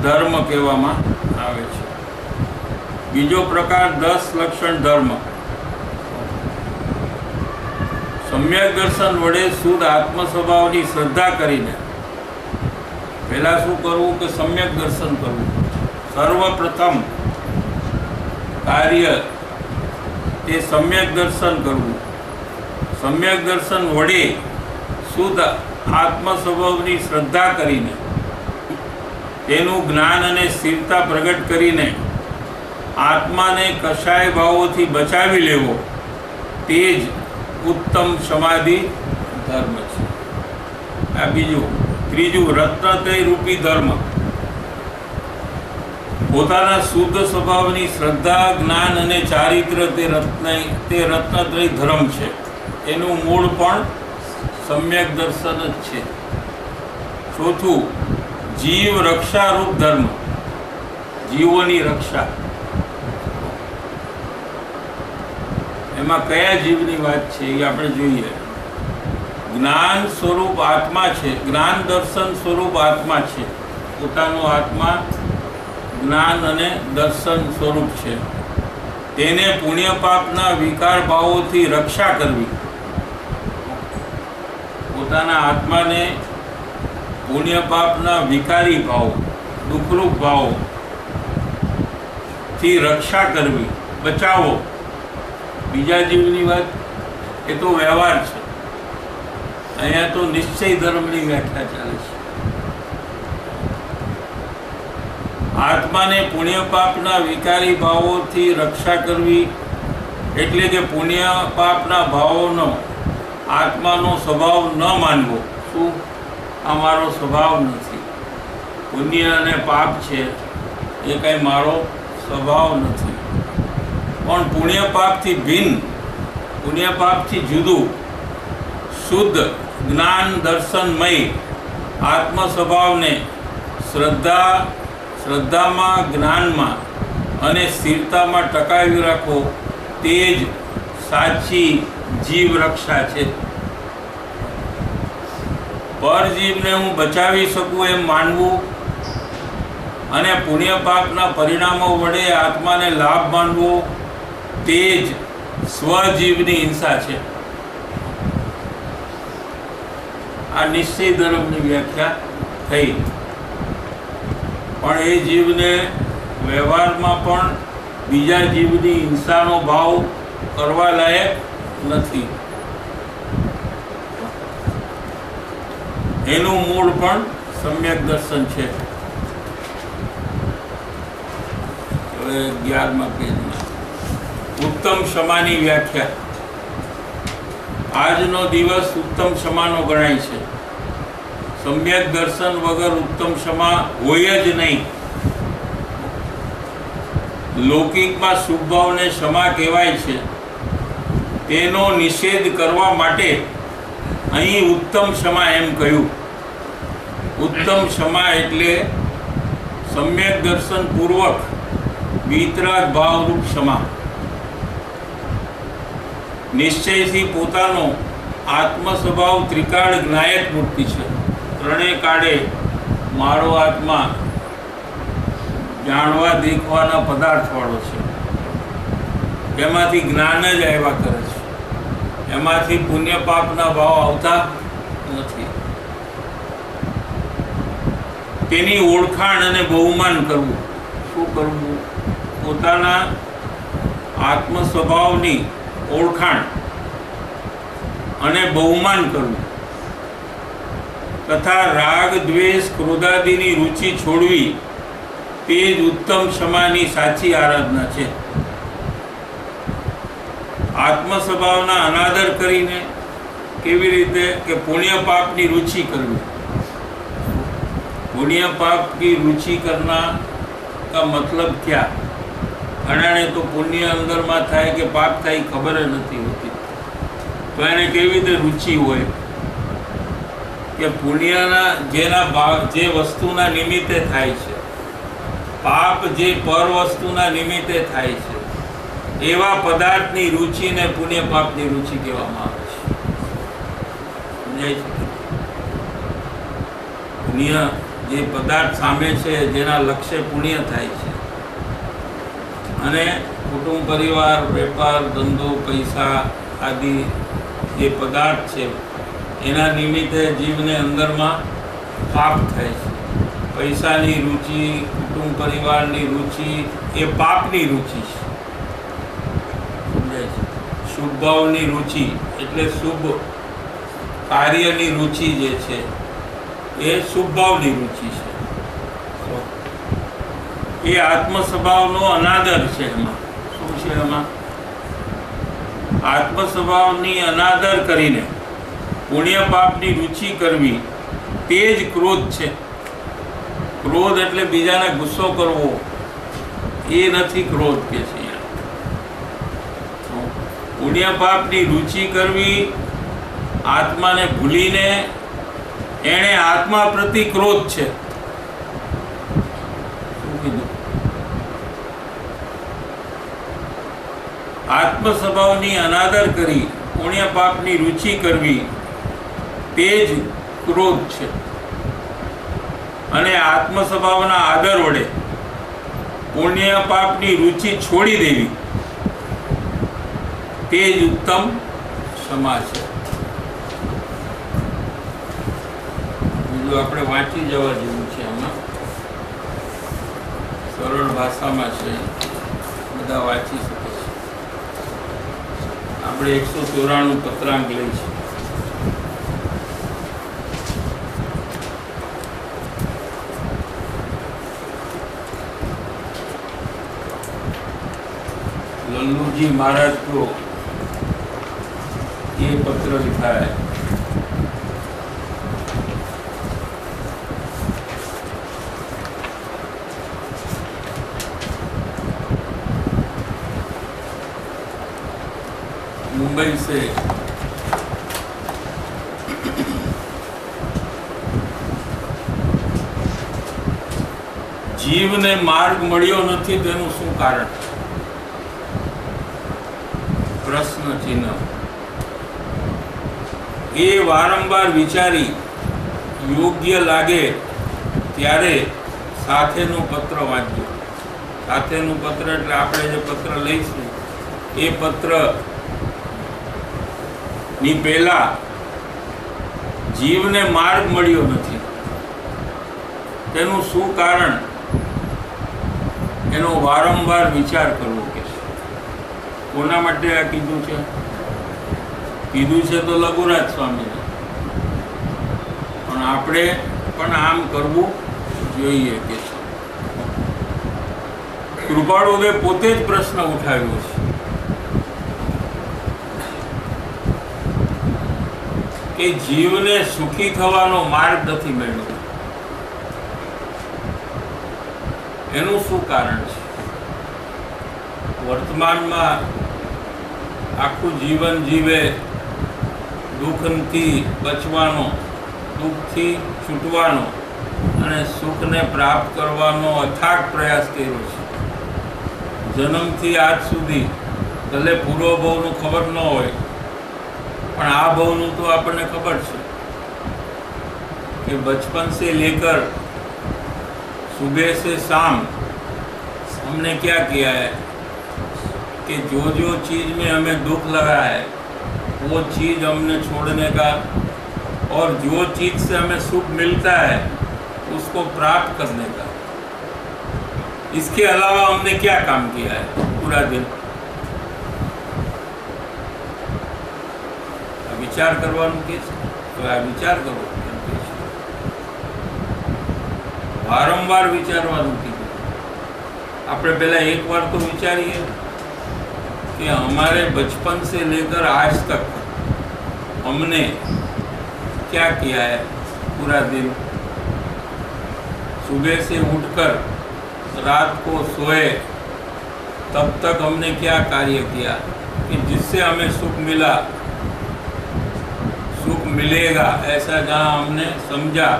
ધર્મ કહેવામાં આવે છે. બીજો પ્રકાર 10 લક્ષણ ધર્મ. સમ્યક દર્શન વડે શુદ્ધ આત્મ સ્વભાવની શ્રદ્ધા કરીને, પહેલા શું કરવું કે સમ્યક દર્શન કરવું. સર્વપ્રથમ કાર્ય તે સમ્યક દર્શન કરવું. સમ્યક દર્શન વડે શુદ્ધ આત્મ સ્વભાવની શ્રદ્ધા કરીને, તેનું જ્ઞાન અને સ્થિરતા પ્રગટ કરીને આત્માને કશાય ભાવોથી બચાવી લેવો, તે જ ઉત્તમ સમાધિ ધર્મ છે. આ બીજું. ત્રીજું રત્નત્રય રૂપી ધર્મ. પોતાના શુદ્ધ સ્વભાવની શ્રદ્ધા, જ્ઞાન અને ચારિત્ર્ય તે રત્નત્રય ધર્મ છે. એનું મૂળ પણ સમ્યક દર્શન જ છે. ચોથું જીવ રક્ષારૂપ ધર્મ. જીવોની રક્ષા. એમાં કયા જીવની વાત છે એ આપણે જોઈએ. જ્ઞાન સ્વરૂપ આત્મા છે, જ્ઞાન દર્શન સ્વરૂપ આત્મા છે. પોતાનો આત્મા જ્ઞાન અને દર્શન સ્વરૂપ છે. તેને પુણ્ય પાપના વિકાર ભાવોથી રક્ષા કરવી. પોતાના આત્માને પુણ્ય પાપના વિકારી ભાવ, દુઃખરૂપ ભાવથી રક્ષા કરવી, બચાવો. બીજા જીવની વાત એ તો વ્યવહાર છે. અહીંયા તો નિશ્ચય ધર્મની વ્યાખ્યા ચાલે છે. આત્માને પુણ્ય પાપના વિકારી ભાવોથી રક્ષા કરવી એટલે કે પુણ્ય પાપના ભાવોનો આત્માનો સ્વભાવ ન માનવો. શું? આ મારો સ્વભાવ નથી. પુણ્ય અને પાપ છે એ કંઈ મારો સ્વભાવ નથી. પણ પુણ્ય પાપથી ભિન્ન, પુણ્ય પાપથી જુદું, શુદ્ધ જ્ઞાન દર્શનમય આત્મ સ્વભાવને શ્રદ્ધામાં, જ્ઞાનમાં અને સ્થિરતામાં ટકાવી રાખો, તે જ સાચી જીવ રક્ષા છે. પરજીવને હું બચાવી શકું એમ માનવું અને પુણ્ય પાપના પરિણામો વડે આત્માને લાભ માનવો, તે જ સ્વજીવની હિંસા છે. આ નિશ્ચય ધર્મની વ્યાખ્યા થઈ. પણ એ જીવને વ્યવહારમાં પણ બીજા જીવની હિંસાનો ભાવ કરવા લાયક નથી. એનું મૂળ પણ સમ્યક દર્શન છે. હવે 11મા પેજમાં ઉત્તમ ક્ષમાની વ્યાખ્યા. આજનો દિવસ ઉત્તમ ક્ષમાનો ગણાય છે. સમ્યક દર્શન વગર ઉત્તમ ક્ષમા હોય જ નહીં. લૌકિકમાં શુભ ભાવને ક્ષમા કહેવાય છે. તેનો નિષેધ કરવા માટે અહીં ઉત્તમ ક્ષમા એમ કહ્યું. ઉત્તમ ક્ષમા એટલે સમ્યક દર્શન પૂર્વક વિતરાગ ભાવરૂપ ક્ષમા, નિશ્ચયથી પોતાનો આત્મ સ્વભાવ ત્રિકાળ જ્ઞાયક મૂર્તિ છે. ત્રણેય કાળે મારો આત્મા જાણવા દેખવાના પદાર્થવાળો છે. એમાંથી જ્ઞાન જ આવ્યા કરે છે, એમાંથી પુણ્ય પાપના ભાવ આવતા નથી. તેની ઓળખાણ અને બહુમાન કરવું. શું કરવું? પોતાના આત્મ સ્વભાવની ઓળખાણ અને બહુમાન કરવું તથા રાગ દ્વેષ ક્રોધાદિની રુચિ છોડવી તે જ ઉત્તમ ક્ષમાની સાચી આરાધના છે. આત્મ સ્વભાવના અનાદર કરીને કેવી રીતે? કે પુણ્ય પાપની રુચિ કરવી. पुण्य पाप की रुचि करना का मतलब क्या? अनाने तो पुण्य अंदर में थाय के पाप थाय खबर नहीं होती, तो एने केवी रीते रुचि होय के पुण्यना जेना जे वस्तुना निमित्ते थाय छे, पाप जे पर वस्तुना निमित्ते थाय छे, एवा पदार्थनी रुचि ने पुण्य पापनी रुचि कहेवामां आवे छे. समजाय छे? पुण्य જે પદાર્થ સામે છે, જેના લક્ષ્ય પુણ્ય થાય છે, અને કુટુંબ પરિવાર વેપાર ધંધો પૈસા આદિ જે પદાર્થ છે એના નિમિત્તે જીવને અંદરમાં પાપ થાય છે. પૈસાની રુચિ, કુટુંબ પરિવારની રુચિ એ પાપની રુચિ છે. સમજાય છે? શુભ ભાવની રુચિ એટલે શુભ કાર્યની રુચિ જે છે એ શુભ ભાવની રુચિ છે. એ આત્મ સ્વભાવનો અનાદર છે. એમાં શું છે? એમાં આત્મ સ્વભાવની અનાદર કરીને પુણ્ય પાપની રુચિ કરવી તે જ ક્રોધ છે. ક્રોધ એટલે બીજાને ગુસ્સો કરવો એ નથી ક્રોધ કે છે. પુણ્ય પાપની રુચિ કરવી આત્માને ભૂલીને એણે આત્મા પ્રતિ ક્રોધ છે. આત્મ સ્વભાવની અનાદર કરી પુણ્ય પાપની રુચિ કરવી તે જ ક્રોધ છે. અને આત્મ સ્વભાવના આદર વડે પુણ્ય પાપની રુચિ છોડી દેવી તે જ ઉત્તમ ક્ષમા છે. આપણે વાંચી જવા જેવું છે. આમાં સરળ ભાષામાં છે, બધા વાંચી શકે છે. આપણે 194 પત્રાંક લઈ છે. लल्लू जी महाराज को ये पत्र लिखा है. मुंबई से जीवने मार्ग मळ्यो नथी तेनुं शुं कारण? प्रश्न चिन्ह. ए वारंवार विचारी योग्य लागे त्यारे સાથેનું પત્ર વાંચજો. સાથેનું પત્ર એટલે આપણે જે પત્ર લઈશું એ પત્ર ની પહેલા જીવને માર્ગ મળ્યો નથી, તેનું શું કારણ એનો વારંવાર વિચાર કરવો કે છે. કોના માટે આ કીધું છે? કીધું છે તો લઘુરાજ સ્વામીને, પણ આપણે પણ આમ કરવું જોઈએ કે છે. કૃપાળુએ પોતે જ પ્રશ્ન ઉઠાવ્યો છે કે જીવને સુખી થવાનો માર્ગ નથી મળ્યો. એનું શું કારણ છે? વર્તમાનમાં આખું જીવન જીવે, દુઃખથી બચવાનો, દુઃખથી છૂટવાનો અને સુખને પ્રાપ્ત કરવાનો અથાગ પ્રયાસ કર્યો છે. જન્મથી આજ સુધી ભલે પૂર્વ ભવનું ખબર ન હોય, પણ આ ભવનું તો આપણને ખબર છે कि बचपन से लेकर सुबह से शाम हमने क्या किया है कि जो जो चीज़ में हमें दुख लगा है वो चीज़ हमने छोड़ने का, और जो चीज़ से हमें सुख मिलता है उसको प्राप्त करने का. इसके अलावा हमने क्या काम किया है पूरा दिन? विचार करवानुं के तो आ विचार करो. वारंवार विचारवानुं कीधुं. આપણે પહેલા એક વાર તો વિચારીએ कि हमारे बचपन से लेकर आज तक हमने क्या किया है पूरा दिन. सुबह से उठकर रात को सोए तब तक हमने क्या कार्य किया कि जिससे हमें सुख मिला, सुख मिलेगा ऐसा जहाँ हमने समझा,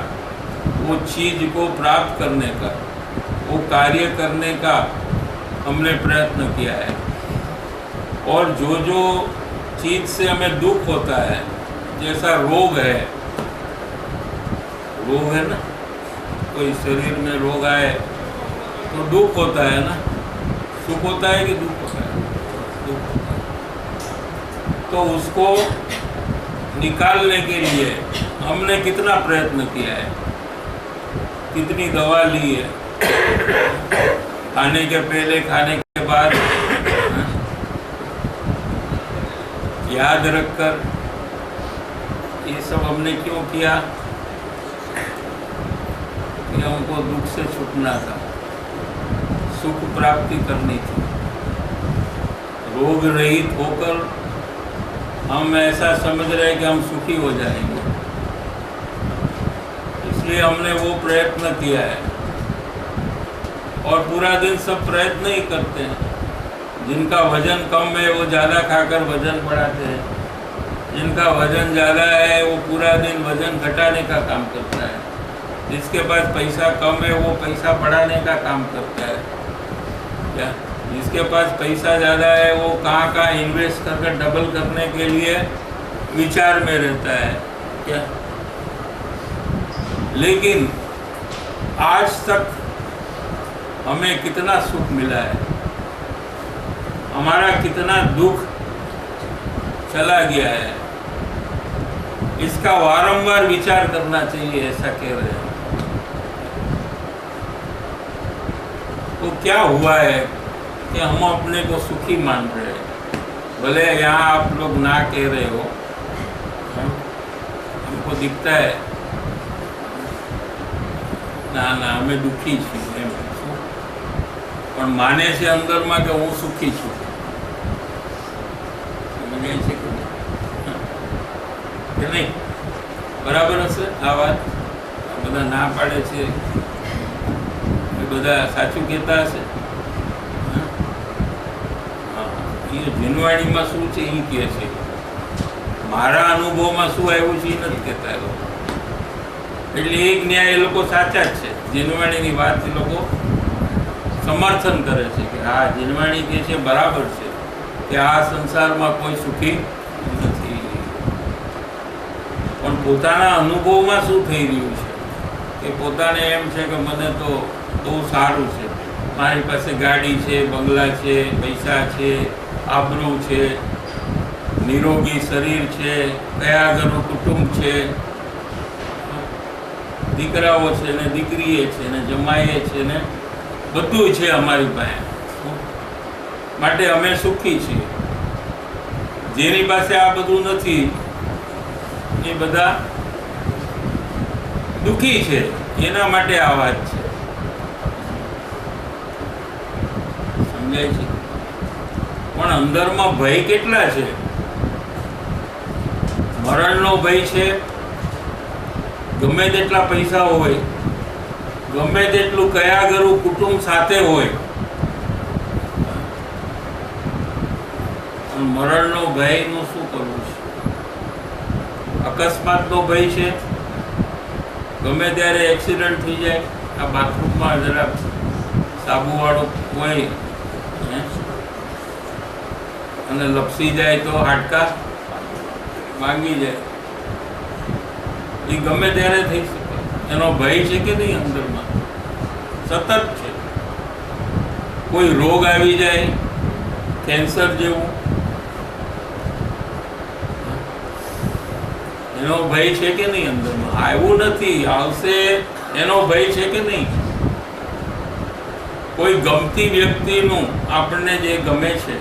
वो चीज़ को प्राप्त करने का, वो कार्य करने का हमने प्रयत्न किया है. और जो जो चीज़ से हमें दुख होता है, जैसा रोग है ना, कोई शरीर में रोग आए तो दुख होता है ना, सुख होता है कि दुख होता है? दुख होता है. तो उसको निकालने के लिए हमने कितना प्रयत्न किया है, कितनी दवा ली है, खाने के पहले खाने के बाद, याद रखकर. ये सब हमने क्यों किया? कि हमको दुख से छूटना था, सुख प्राप्ति करनी थी. रोग रहित होकर हम ऐसा समझ रहे हैं कि हम सुखी हो जाएंगे, इसलिए हमने वो प्रयत्न किया है. और पूरा दिन सब प्रयत्न ही करते हैं. जिनका वजन कम है वो ज़्यादा खाकर वजन बढ़ाते हैं, जिनका वजन ज़्यादा है वो पूरा दिन वजन घटाने का काम करता है, जिसके पास पैसा कम है वो पैसा बढ़ाने का काम करता है. क्या जिसके पास पैसा ज़्यादा है वो कहाँ कहाँ इन्वेस्ट करके डबल करने के लिए विचार में रहता है. क्या लेकिन आज तक हमें कितना सुख मिला है, हमारा कितना दुख चला गया है, इसका वारंवार विचार करना चाहिए, ऐसा कह रहे हैं. तो क्या हुआ है कि हम अपने को सुखी मान रहे हैं. भले यहाँ आप लोग ना कह रहे हो, हमको दिखता है ना हमें दुखी छी, पण माने से अंदर में कि हूँ सुखी छूँ. કે નહીં? બરાબર હશે આ વાત? બધા ના પાડે છે એ બધા સાચું કહેતા હશે. એ જીનવાણીમાં શું છે એ કહે છે, મારા અનુભવમાં શું આવ્યું છે એ નથી કહેતા એ લોકો. એટલે એક ન્યાય એ લોકો સાચા જ છે. જીનવાણીની વાત એ લોકો સમર્થન કરે છે કે હા, જીનવાણી કહે છે બરાબર છે કે આ સંસારમાં કોઈ સુખી નથી. પણ પોતાના અનુભવમાં શું થઈ રહ્યું છે કે પોતાને એમ છે કે મને તો બહુ સારું છે, મારી પાસે ગાડી છે, બંગલા છે, પૈસા છે, આબરૂ છે, નિરોગી શરીર છે, કયાગરનું કુટુંબ છે, દીકરાઓ છે ને દીકરીએ છે ને જમાઈએ છે ને બધું છે અમારી પાસે, માટે અમે સુખી છીએ. જેની પાસે આ બધું નથી એ બધા દુઃખી છે. એના માટે આ વાત છે. સમજાય છે? પણ અંદરમાં ભય કેટલા છે? મરણનો ભય છે. ગમે તેટલા પૈસા હોય, ગમે તેટલું કયાગરું કુટુંબ સાથે હોય, પણ મરણનો ભયનું શું કરવું છે? અકસ્માતનો ભય છે, ગમે ત્યારે એક્સિડન્ટ થઈ જાય, આ બાથરૂમમાં જરા સાબુવાળું હોય અને લપસી જાય તો હાડકા ભાંગી જાય, એ ગમે ત્યારે થઈ શકે. એનો ભય છે કે નહીં અંદરમાં? સતત છે. કોઈ રોગ આવી જાય, કેન્સર જેવું, એનો ભય છે કે નહીં અંદરમાં? આવ્યું નથી, આવશે એનો ભય છે કે નહીં? કોઈ ગમતી વ્યક્તિનું, આપણને જે ગમે છે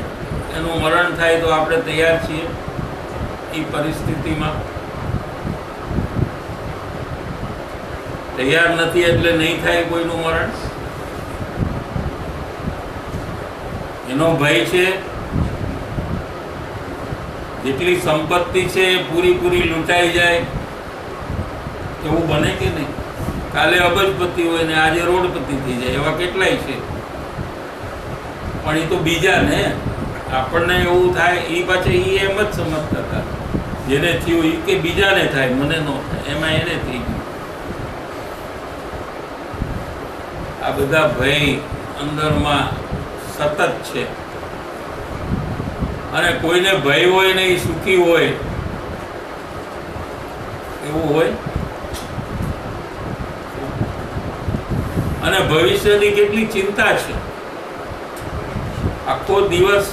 એનું મરણ થાય તો આપણે તૈયાર છીએ એ પરિસ્થિતિમાં? તૈયાર નથી એટલે નહીં થાય કોઈનું મરણ. એનો ભય છે. જેટલી સંપત્તિ છે એ પૂરી લૂંટાઈ જાય એવું બને કે નહીં? કાલે અબજપતિ હોય ને આજે રોડપતિ થઈ જાય, એવા કેટલાય છે. પણ એ તો બીજા ને, આપણને એવું થાય એ પાછા એ એમ જ સમજતા હતા, જેને થયું એ કે બીજાને થાય, મને ન થાય, એમાં એને થઈ ગયું. આ બધા ભય અંદરમાં સતત છે. અને કોઈને ભય હોય ને એ સુખી હોય એવું હોય? અને ભવિષ્યની કેટલી ચિંતા છે. આખો દિવસ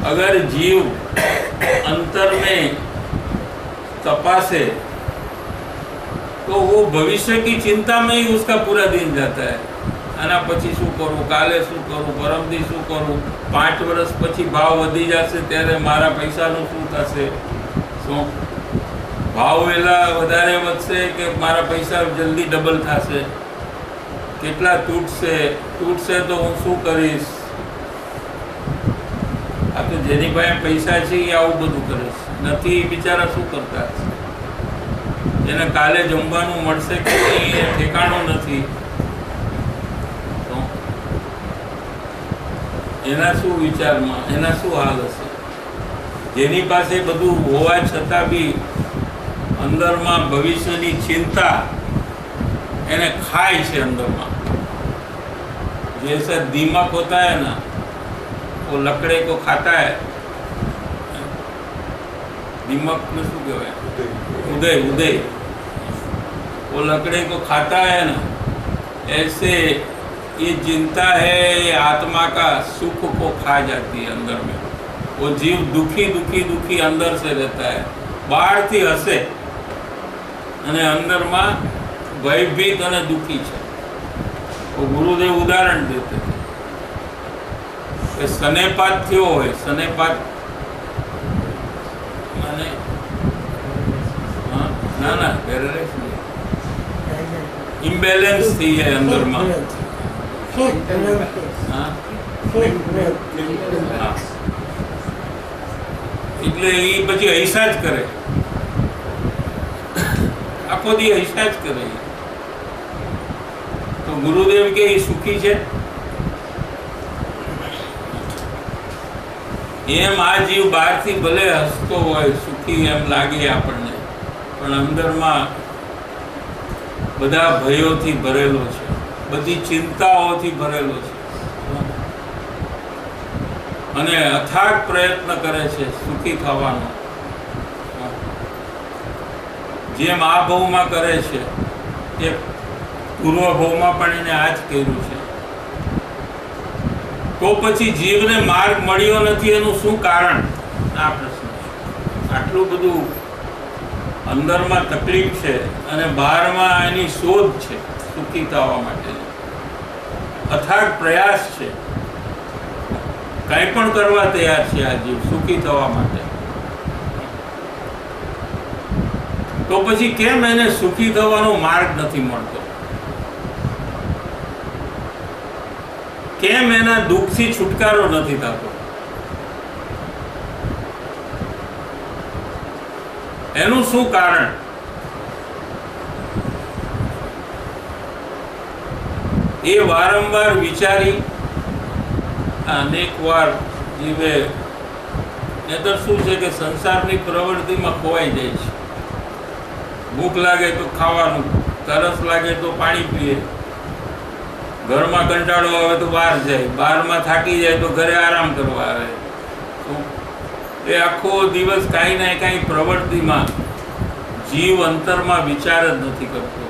अगर जीव अंतर में तपासे तो वो भविष्य की चिंता में ही उसका पूरा दिन जाता है. आना પછી શું કરું, કાલે શું કરું, પરમદી શું કરું, 5 વર્ષ પછી ભાવ વધી જશે ત્યારે મારા પૈસાનું શું થશે, શું ભાવ વેલા વધારે વધશે કે મારા પૈસા જલ્દી ડબલ થશે, કેટલા તૂટશે તો હું શું કરીશ. આ તો જેની પાસે પૈસા છે એ આવું બધું કરે છે, નથી બિચારા શું કરતા હશે? એને કાલે જમવાનું મળશે કે નહીં એ ઠેકાણું નથી. એના શું વિચારમાં, એના શું હાલ હશે? જેની પાસે બધું હોવા છતાં બી અંદરમાં ભવિષ્યની ચિંતા એને ખાય છે અંદરમાં. जैसा दीमक होता है ना, वो लकड़े को खाता है. दीमक में શું કહેવાય? उदय. वो लकड़े को खाता है ना, ऐसे ये चिंता है, ये आत्मा का सुख को खा जाती है अंदर में. वो जीव दुखी अंदर से रहता है. બહારથી હશે અને અંદરમાં ભયભીત અને દુઃખી છે. वो गुरुदेव उदाहरण देते थे कि सनेपात थयो હોય, सनेपात माने ना पेरेंट्स इम्बेलेंस थी है अंदर में. એટલે એ પછી હૈસા જ કરે, આખો દી હૈસા જ કરે. તો ગુરુદેવ કે એ સુખી છે? એમ આ જીવ બહારથી ભલે હસતો હોય, સુખી એમ લાગે આપણને, પણ અંદરમાં બધા ભયોથી ભરેલો છે, બધી ચિંતાઓથી ભરેલો છે અને અથાગ પ્રયત્ન કરે છે સુખી થવાનો. જેમ આ ભાવમાં કરે છે એ પૂર્વ ભાવમાં પણ એને આ જ કર્યું છે. તો પછી જીવને માર્ગ મળ્યો નથી, એનું શું કારણ? આ પ્રશ્ન છે. આટલું બધું અંદરમાં તકલીફ છે અને બહારમાં એની શોધ છે સુખી થવા માટે, અથાગ પ્રયાસ છે, કંઈ પણ કરવા તૈયાર છે આ જીવ સુખી થવા માટે. તો પછી કેમ એને સુખી થવાનો માર્ગ નથી મળતો? કેમ એના દુઃખથી છુટકારો નથી થતો? એનું શું કારણ? એ વારંવાર વિચારી અનેક વાર જીવે, નહીતર શું છે કે સંસારની પ્રવૃત્તિમાં ખોવાઈ જાય છે. ભૂખ લાગે તો ખાવાનું, તરસ લાગે તો પાણી પીએ, ઘરમાં કંટાળો આવે તો બહાર જાય, બહારમાં થાકી જાય તો ઘરે આરામ કરવા આવે. તો એ આખો દિવસ કાંઈ ને કાંઈ પ્રવૃત્તિમાં જીવ અંતરમાં વિચાર જ નથી કરતો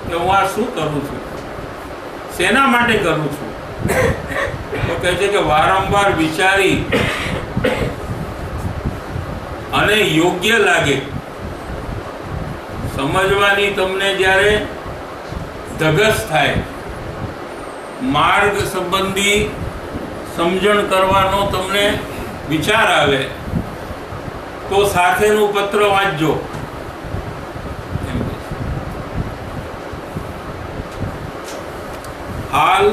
કે હું આ શું કરું છું, શેના માટે કરું છું. તો કહે છે કે વારંવાર વિચારી અને યોગ્ય લાગે સમજવાની તમને જ્યારે ધગશ થાય, માર્ગ સંબંધી સમજણ કરવાનો તમને વિચાર આવે, તો સાથેનું પત્ર વાંચજો. હાલ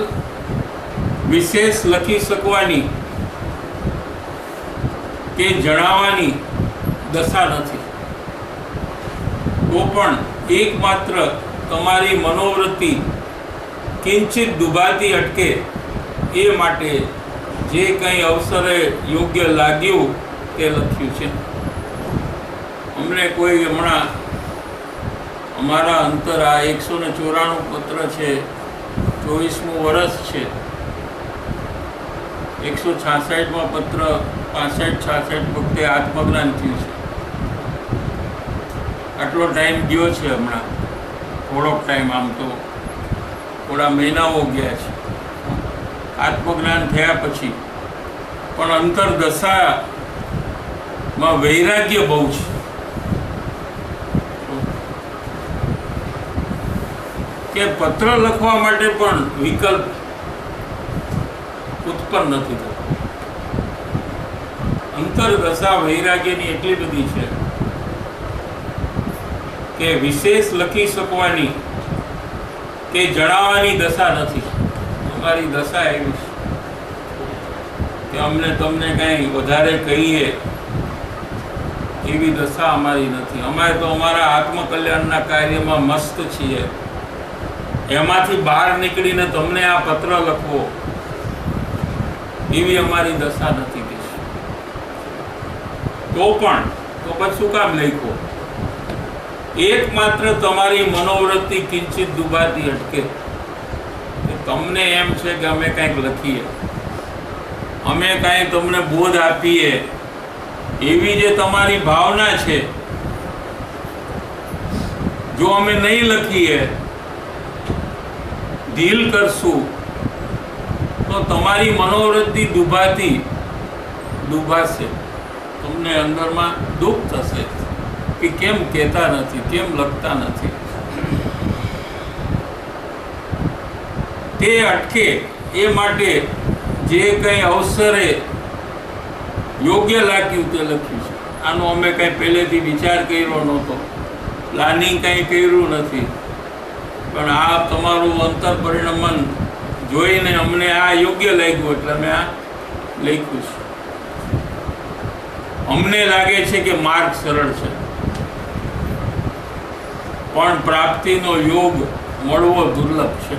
વિશેષ લખી શકવાની કે જણાવવાની દશા નથી, તો પણ એકમાત્ર તમારી મનોવૃત્તિ કિંચિત દુભાતી અટકે એ માટે જે કંઈ અવસરે યોગ્ય લાગ્યું તે લખ્યું છે. અમને કોઈ હમણાં અમારા અંતર આ 194 પત્ર છે, 24મું વર્ષ છે, 166માં પત્ર 65-66 વખતે આત્મજ્ઞાન થયું છે. આટલો ટાઈમ ગયો છે હમણાં, થોડોક ટાઈમ, આમ તો થોડા મહિનાઓ ગયા છે આત્મજ્ઞાન થયા પછી, પણ અંતરદશામાં વૈરાગ્ય બહુ છે. કે પત્ર લખવા માટે પણ વિકલ્પ ઉત્પન્ન નથી થતો. અંતરદશા વૈરાગ્યની એટલી બધી છે કે વિશેષ લખી શકવાની કે જણાવવાની દશા નથી. અમારી દશા એવી છે કે અમને તમને કંઈ વધારે કહીએ એવી દશા અમારી નથી. અમારે તો અમારા આત્મકલ્યાણના કાર્યમાં મસ્ત છીએ. એમાંથી બહાર નીકળીને તમને આ પત્ર લખવો એવી અમારી દશા નથી. તો પણ તો પછી શું કામ લખ્યો? એકમાત્ર તમારી મનોવૃત્તિ કિંચિત દુભાતી અટકે. તમને એમ છે કે અમે કંઈક લખીએ, અમે કાંઈ તમને બોધ આપીએ, એવી જે તમારી ભાવના છે, જો અમે નહીં લખીએ, ઢીલ કરશું, તો તમારી મનોવૃત્તિ દુભાશે. તમને અંદરમાં દુઃખ થશે કે કેમ કહેતા નથી, કેમ લખતા નથી. તે અટકે એ માટે જે કંઈ અવસરે યોગ્ય લાગ્યું તે લખ્યું છે. આનો અમે કંઈ પહેલેથી વિચાર કર્યો નહોતો, પ્લાનિંગ કંઈ કર્યું નથી, પણ આ તમારું અંતર પરિણમન જોઈને અમને આ યોગ્ય લાગ્યું એટલે અમે આ લખ્યું છે. અમને લાગે છે કે માર્ગ સરળ છે, પણ પ્રાપ્તિનો યોગ મળવો દુર્લભ છે.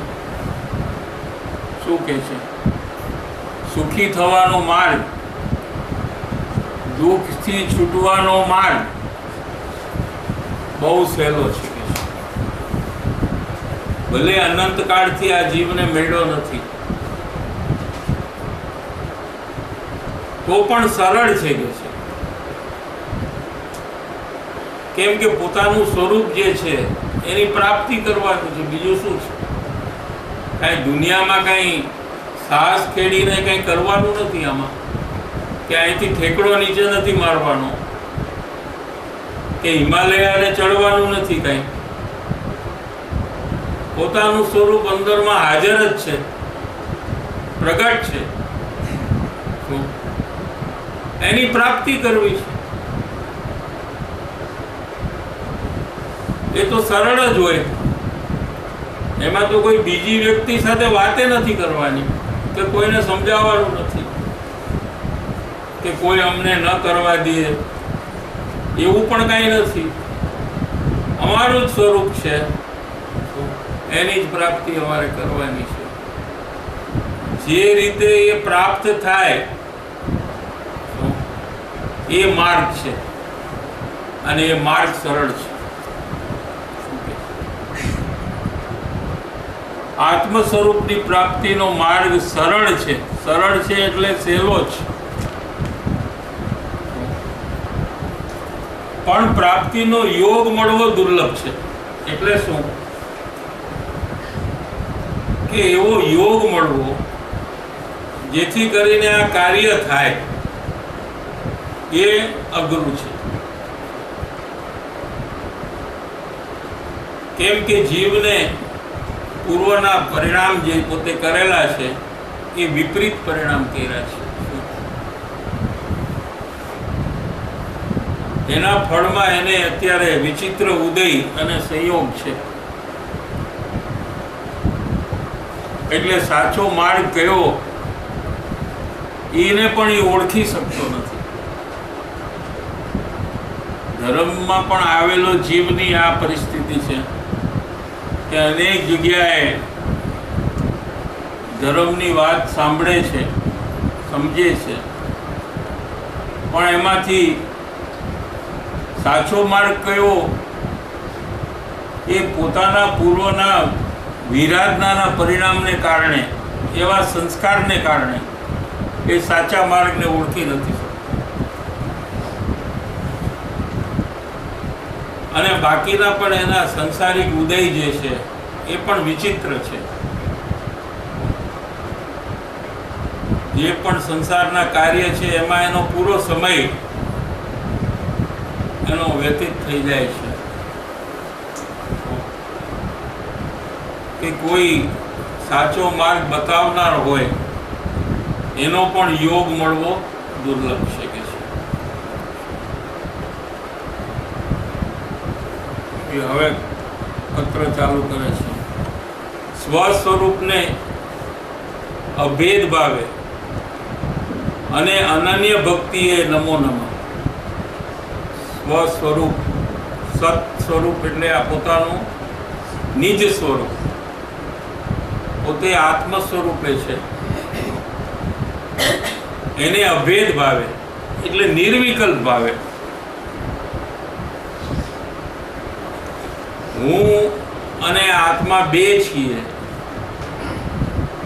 શું કહે છે? સુખી થવાનો માર્ગ, દુઃખથી છૂટવાનો માર્ગ બહુ સહેલો છે. ભલે અનંતકાળથી આ જીવને મળ્યો નથી, તો પણ સરળ છે કે છે. કેમ કે પોતાનું સ્વરૂપ જે છે એની પ્રાપ્તિ કરવાનું છે. બીજું શું છે? કાંઈ દુનિયામાં કાંઈ સાહસ ખેડીને કંઈ કરવાનું નથી. આમાં કે અહીંથી ઠેકડો નીચે નથી મારવાનો, કે હિમાલયાને ચડવાનું નથી. કાંઈ પોતાનું સ્વરૂપ અંદરમાં હાજર જ છે, પ્રગટ છે, એની પ્રાપ્તિ કરવી છે. એ તો સરળ જ હોય. એમાં તો કોઈ બીજી વ્યક્તિ સાથે વાતે નથી કરવાની, કે કોઈને સમજાવવાનું નથી, કે કોઈ અમને ન કરવા દે, એવું પણ કાંઈ નથી. અમારું જ સ્વરૂપ છે, એની જ પ્રાપ્તિ અમારે કરવાની છે. જે રીતે એ પ્રાપ્ત થાય એ માર્ગ છે, અને એ માર્ગ સરળ છે. આત્મ સ્વરૂપની પ્રાપ્તિનો માર્ગ સરળ છે એટલે સહેલો જ, પણ પ્રાપ્તિનો યોગ મળવો દુર્લભ છે. એટલે શું કે એવો યોગ મળવો જેથી કરીને આ કાર્ય થાય એ અઘરું છે. કેમ કે જીવને પૂર્વના પરિણામ જે પોતે કરેલા છે એ વિપરીત પરિણામ કર્યા છે. એના ફળમાં એને અત્યારે વિચિત્ર ઉદય અને સંયોગ છે. એટલે સાચો માર્ગ કયો એને પણ એ ઓળખી શકતો નથી. ધર્મમાં પણ આવેલો જીવની આ પરિસ્થિતિ છે કે અનેક જગ્યાએ ધર્મની વાત સાંભળે છે, સમજે છે, પણ એમાંથી સાચો માર્ગ કયો એ પોતાના પૂર્વના વિરાધનાના પરિણામને કારણે, એવા સંસ્કારને કારણે એ સાચા માર્ગને ઓળખી નથી શકતો. અને બાકીના પણ એના સંસારિક ઉદય જે છે એ પણ વિચિત્ર છે. જે પણ સંસારના કાર્ય છે એમાં એનો પૂરો સમય એનો વ્યતીત થઈ જાય છે. કે કોઈ સાચો માર્ગ બતાવનાર હોય એનો પણ યોગ મળવો દુર્લભ છે. હવે પત્ર ચાલુ કરે છે. સ્વ સ્વરૂપને અભેદ ભાવે અને અનન્ય ભક્તિએ નમો નમઃ. સ્વ સ્વરૂપ, સત સ્વરૂપ એટલે આ પોતાનું નિજ સ્વરૂપ, પોતે આત્મ સ્વરૂપે છે. એને અભેદ ભાવે એટલે નિર્વિકલ્પ ભાવે. હું અને આત્મા બે છીએ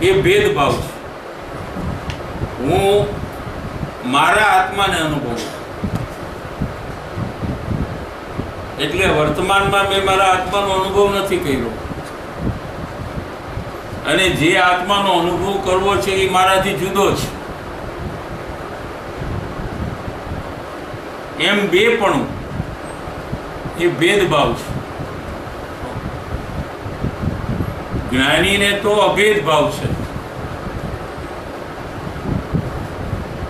એ ભેદભાવ છે. હું મારા આત્માને અનુભવું, એટલે વર્તમાનમાં મેં મારા આત્માનો અનુભવ નથી કર્યો, અને જે આત્માનો અનુભવ કરવો છે એ મારાથી જુદો છે. એમ બે પણ એ ભેદભાવ છે. જ્ઞાનીને તો અભેદ ભાવ છે.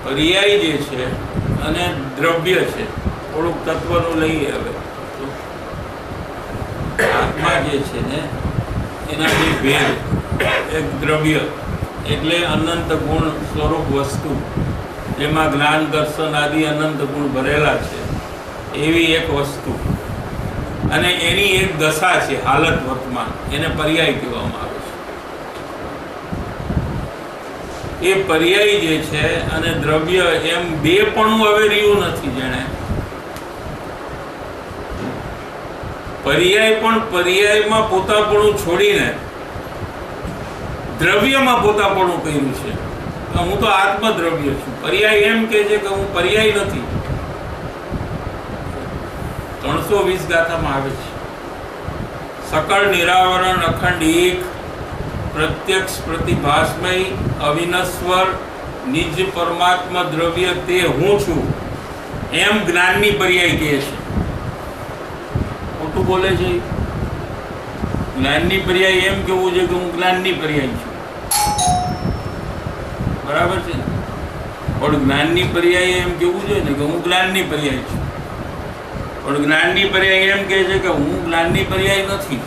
પર્યાય જે છે અને દ્રવ્ય છે. થોડુંક તત્વનું લઈએ હવે. આત્મા જે છે ને એનાથી ભેદ, એક દ્રવ્ય એટલે અનંત ગુણ સ્વરૂપ વસ્તુ, જેમાં જ્ઞાન દર્શન આદિ અનંત ગુણ ભરેલા છે એવી એક વસ્તુ, અને એની એક દશા છે, હાલત વર્તમાન, એને પર્યાય કહેવામાં આવે છે. એ પર્યાય જે છે અને દ્રવ્ય એમ બે પણ હવે રહ્યું નથી. જેણે પર્યાય પણ પર્યાયમાં પોતાપણું છોડીને દ્રવ્યમાં પોતાપણું કર્યું છે. હું તો આત્મદ્રવ્ય છું. પર્યાય એમ કે છે કે હું પર્યાય નથી. 320 ગાથામાં આવે છે. સકળ નિરાવરણ અખંડ એક પ્રત્યક્ષ પ્રતિભાસમય અવિનશ્વર નિજ પરમાત્મા દ્રવ્ય તે હું છું, એમ જ્ઞાનની પર્યાય કહે છે. ખોટું બોલે છે. જ્ઞાનની પર્યાય એમ કેવું છે કે હું જ્ઞાનની પર્યાય છું. બરાબર છે. પણ જ્ઞાનની પર્યાય એમ કેવું જોઈએ ને કે હું જ્ઞાનની પર્યાય છું. પણ જ્ઞાનની પર્યાય એમ કહે છે કે હું જ્ઞાનની પર્યાય નથી.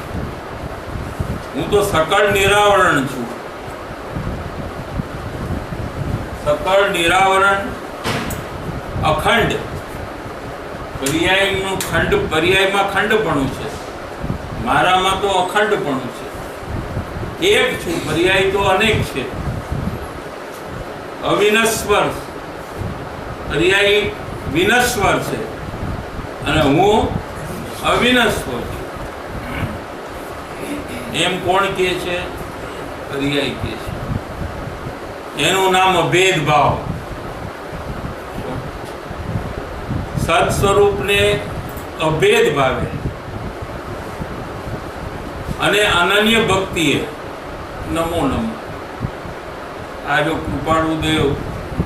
હું તો સકળ નિરાવરણ છું. સકળ નિરાવરણ અખંડ. પર્યાયનું ખંડ, પર્યાયમાં ખંડપણું છે. મારામાં તો અખંડપણું છે. એક છું, પર્યાય તો અનેક છે. અવિનશ્વર, પર્યાય વિનશ્વર છે અને હું અવિનશ્વર છું. એમ કોણ કહે છે? પર્યાય કહે છે. એનું નામ અભેદ ભાવ. સત સ્વરૂપને અભેદ ભાવે અને અનન્ય ભક્તિએ નમો નમઃ. આ જો કૃપાળુ દેવ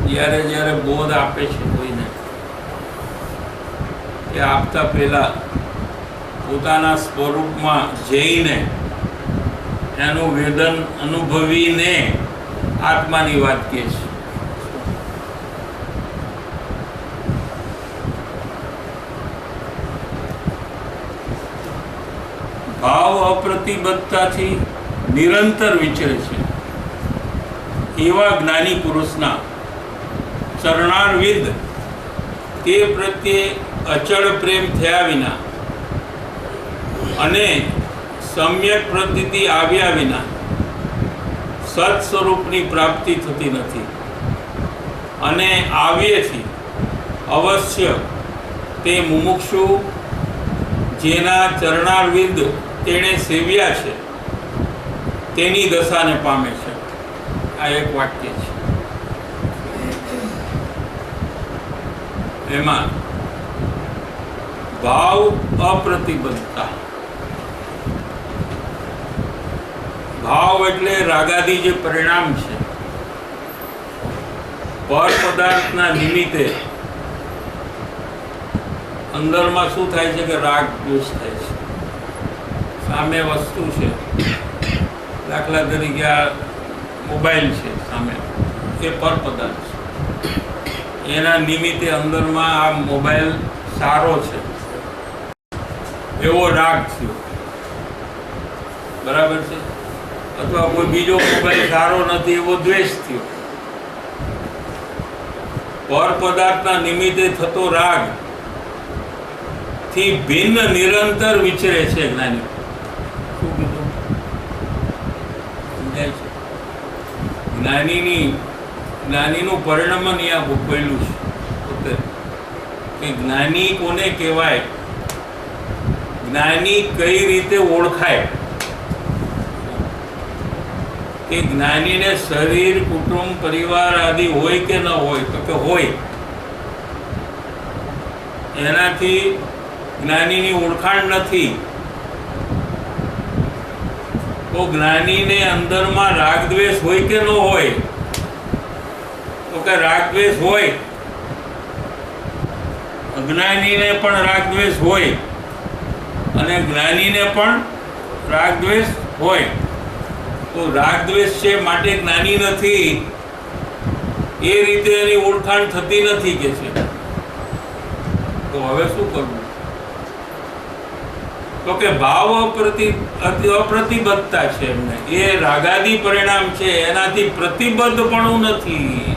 જ્યારે જ્યારે બોધ આપે છે કોઈને, એ આપતા પહેલા પોતાના સ્વરૂપમાં જઈને એનું વેદન અનુભવીને આત્માની વાત કહે છે. ભાવ અપ્રતિબદ્ધતાથી નિરંતર વિચરે છે એવા જ્ઞાની પુરુષના ચરણારવિંદ તે પ્રત્યે અચળ પ્રેમ થયા વિના અને સમ્યક પ્રતીતિ આવ્યા વિના સત સ્વરૂપની પ્રાપ્તિ થતી નથી. અને આવ્યેથી અવશ્ય તે મુમુક્ષુ જેના ચરણારવિંદ તેણે સેવ્યા છે તેની દશાને પામે છે. આ એક વાક્ય છે. એમાં ભાવ અપ્રતિબદ્ધતા. ભાવ એટલે રાગાદી જે પરિણામ છે, પર પદાર્થના નિમિત્તે અંદરમાં શું થાય છે કે રાગ દ્વેષ થાય છે. સામે વસ્તુ છે, દાખલા તરીકે આ મોબાઈલ છે સામે, એ પર પદાર્થ છે. એના નિમિત્તે અંદરમાં આ મોબાઈલ સારો છે એવો રાગ થયો, બરાબર છે. અથવા કોઈ બીજો મોબાઈલ સારો નથી એવો દ્વેષ થયો. પર પદાર્થના નિમિત્તે થતો રાગ થી ભિન્ન નિરંતર વિચરે છે જ્ઞાની. શું કીધું? સમજાય છે? જ્ઞાનીનું પરિણમન અહીંયા ભૂપેલું છે પોતે કે જ્ઞાની કોને કહેવાય, જ્ઞાની કઈ રીતે ઓળખાય. કે જ્ઞાનીને શરીર, કુટુંબ, પરિવાર આદિ હોય કે ન હોય, તો કે હોય. એનાથી જ્ઞાનીની ઓળખાણ નથી. તો જ્ઞાનીને અંદરમાં રાગ દ્વેષ હોય કે ન હોય, તો કે રાગ દ્વેષ હોય. અજ્ઞાનીને પણ રાગ દ્વેષ હોય અને જ્ઞાનીને પણ રાગ દ્વેષ હોય. તો રાગ દ્વેષ છે માટે જ્ઞાની નથી, એ રીતે એની ઓળખાણ થતી નથી કે છે. તો હવે શું કરવું? તો કે ભાવ અપ્રતિબદ્ધતા છે એમને. એ રાગાદી પરિણામ છે, એનાથી પ્રતિબદ્ધપણું નથી,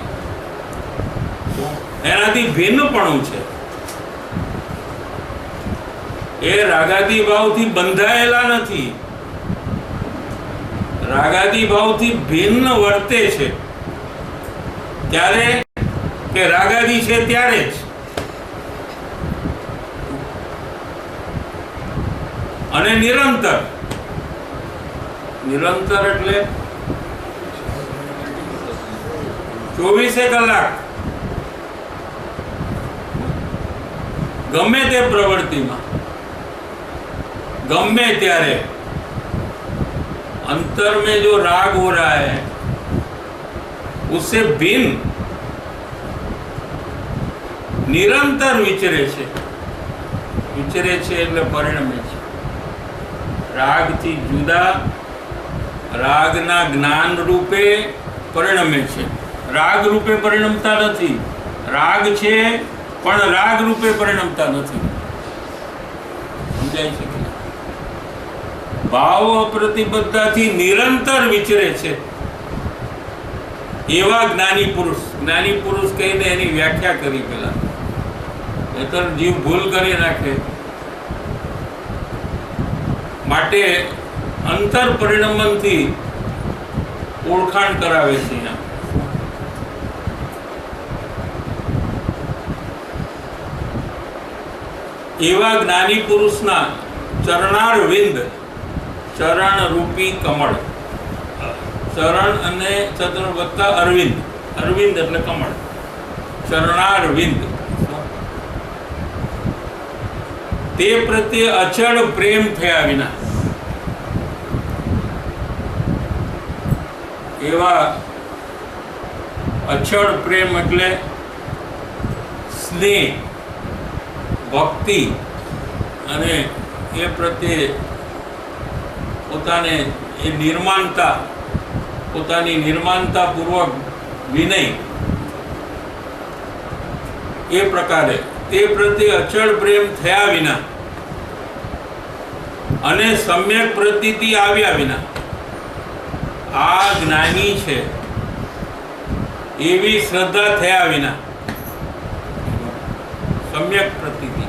એનાથી ભિન્નપણું છે. એ રાગાદી ભાવથી બંધાયેલા નથી, રાગાદી ભાવથી ભિન્ન વર્તે છે. ત્યારે કે રાગાદી છે ત્યારે જ. અને નિરંતર, નિરંતર એટલે 24 કલાક ગમે તે પ્રવૃત્તિમાં, गम में त्यारे अंतर में जो राग हो रहा है उससे भिन्न निरंतर विचरे छे એટલે પરિણમે છે। राग थी जुदा रागना ज्ञान रूपे परिणमे छे। राग रूपे परिणमता नहीं, राग छे पण राग रूपे परिणमता नहीं। समझाय छे? भाव अप्रतिबद्धता थी निरंतर विचरे छे एवा ज्ञानी पुरुष कहीने एनी व्याख्या करी। पेला नहीतर जीव भूल करी नाखे माटे अंतर परिणमन थी ओळखाण करावे छे। एवा ज्ञानी पुरुषना चरणार विंद चरण रूपी कमल ચરણ અને ચરણ વત્તા અરવિંદ. અરવિંદ એટલે કમળ. ચરણારવિંદ. તે પ્રત્યે અચળ પ્રેમ થયા વિના, એવા અચળ પ્રેમ એટલે સ્નેહ, ભક્તિ અને એ પ્રત્યે પોતાની નિર્માણતા પૂર્વક વિનય, એ પ્રકારે તે પ્રત્યે અચળ પ્રેમ થયા વિના અને સમ્યક પ્રતીતિ આવ્યા વિના આ જ્ઞાની છે એવી શ્રદ્ધા થયા વિના, સમ્યક પ્રતીતિ,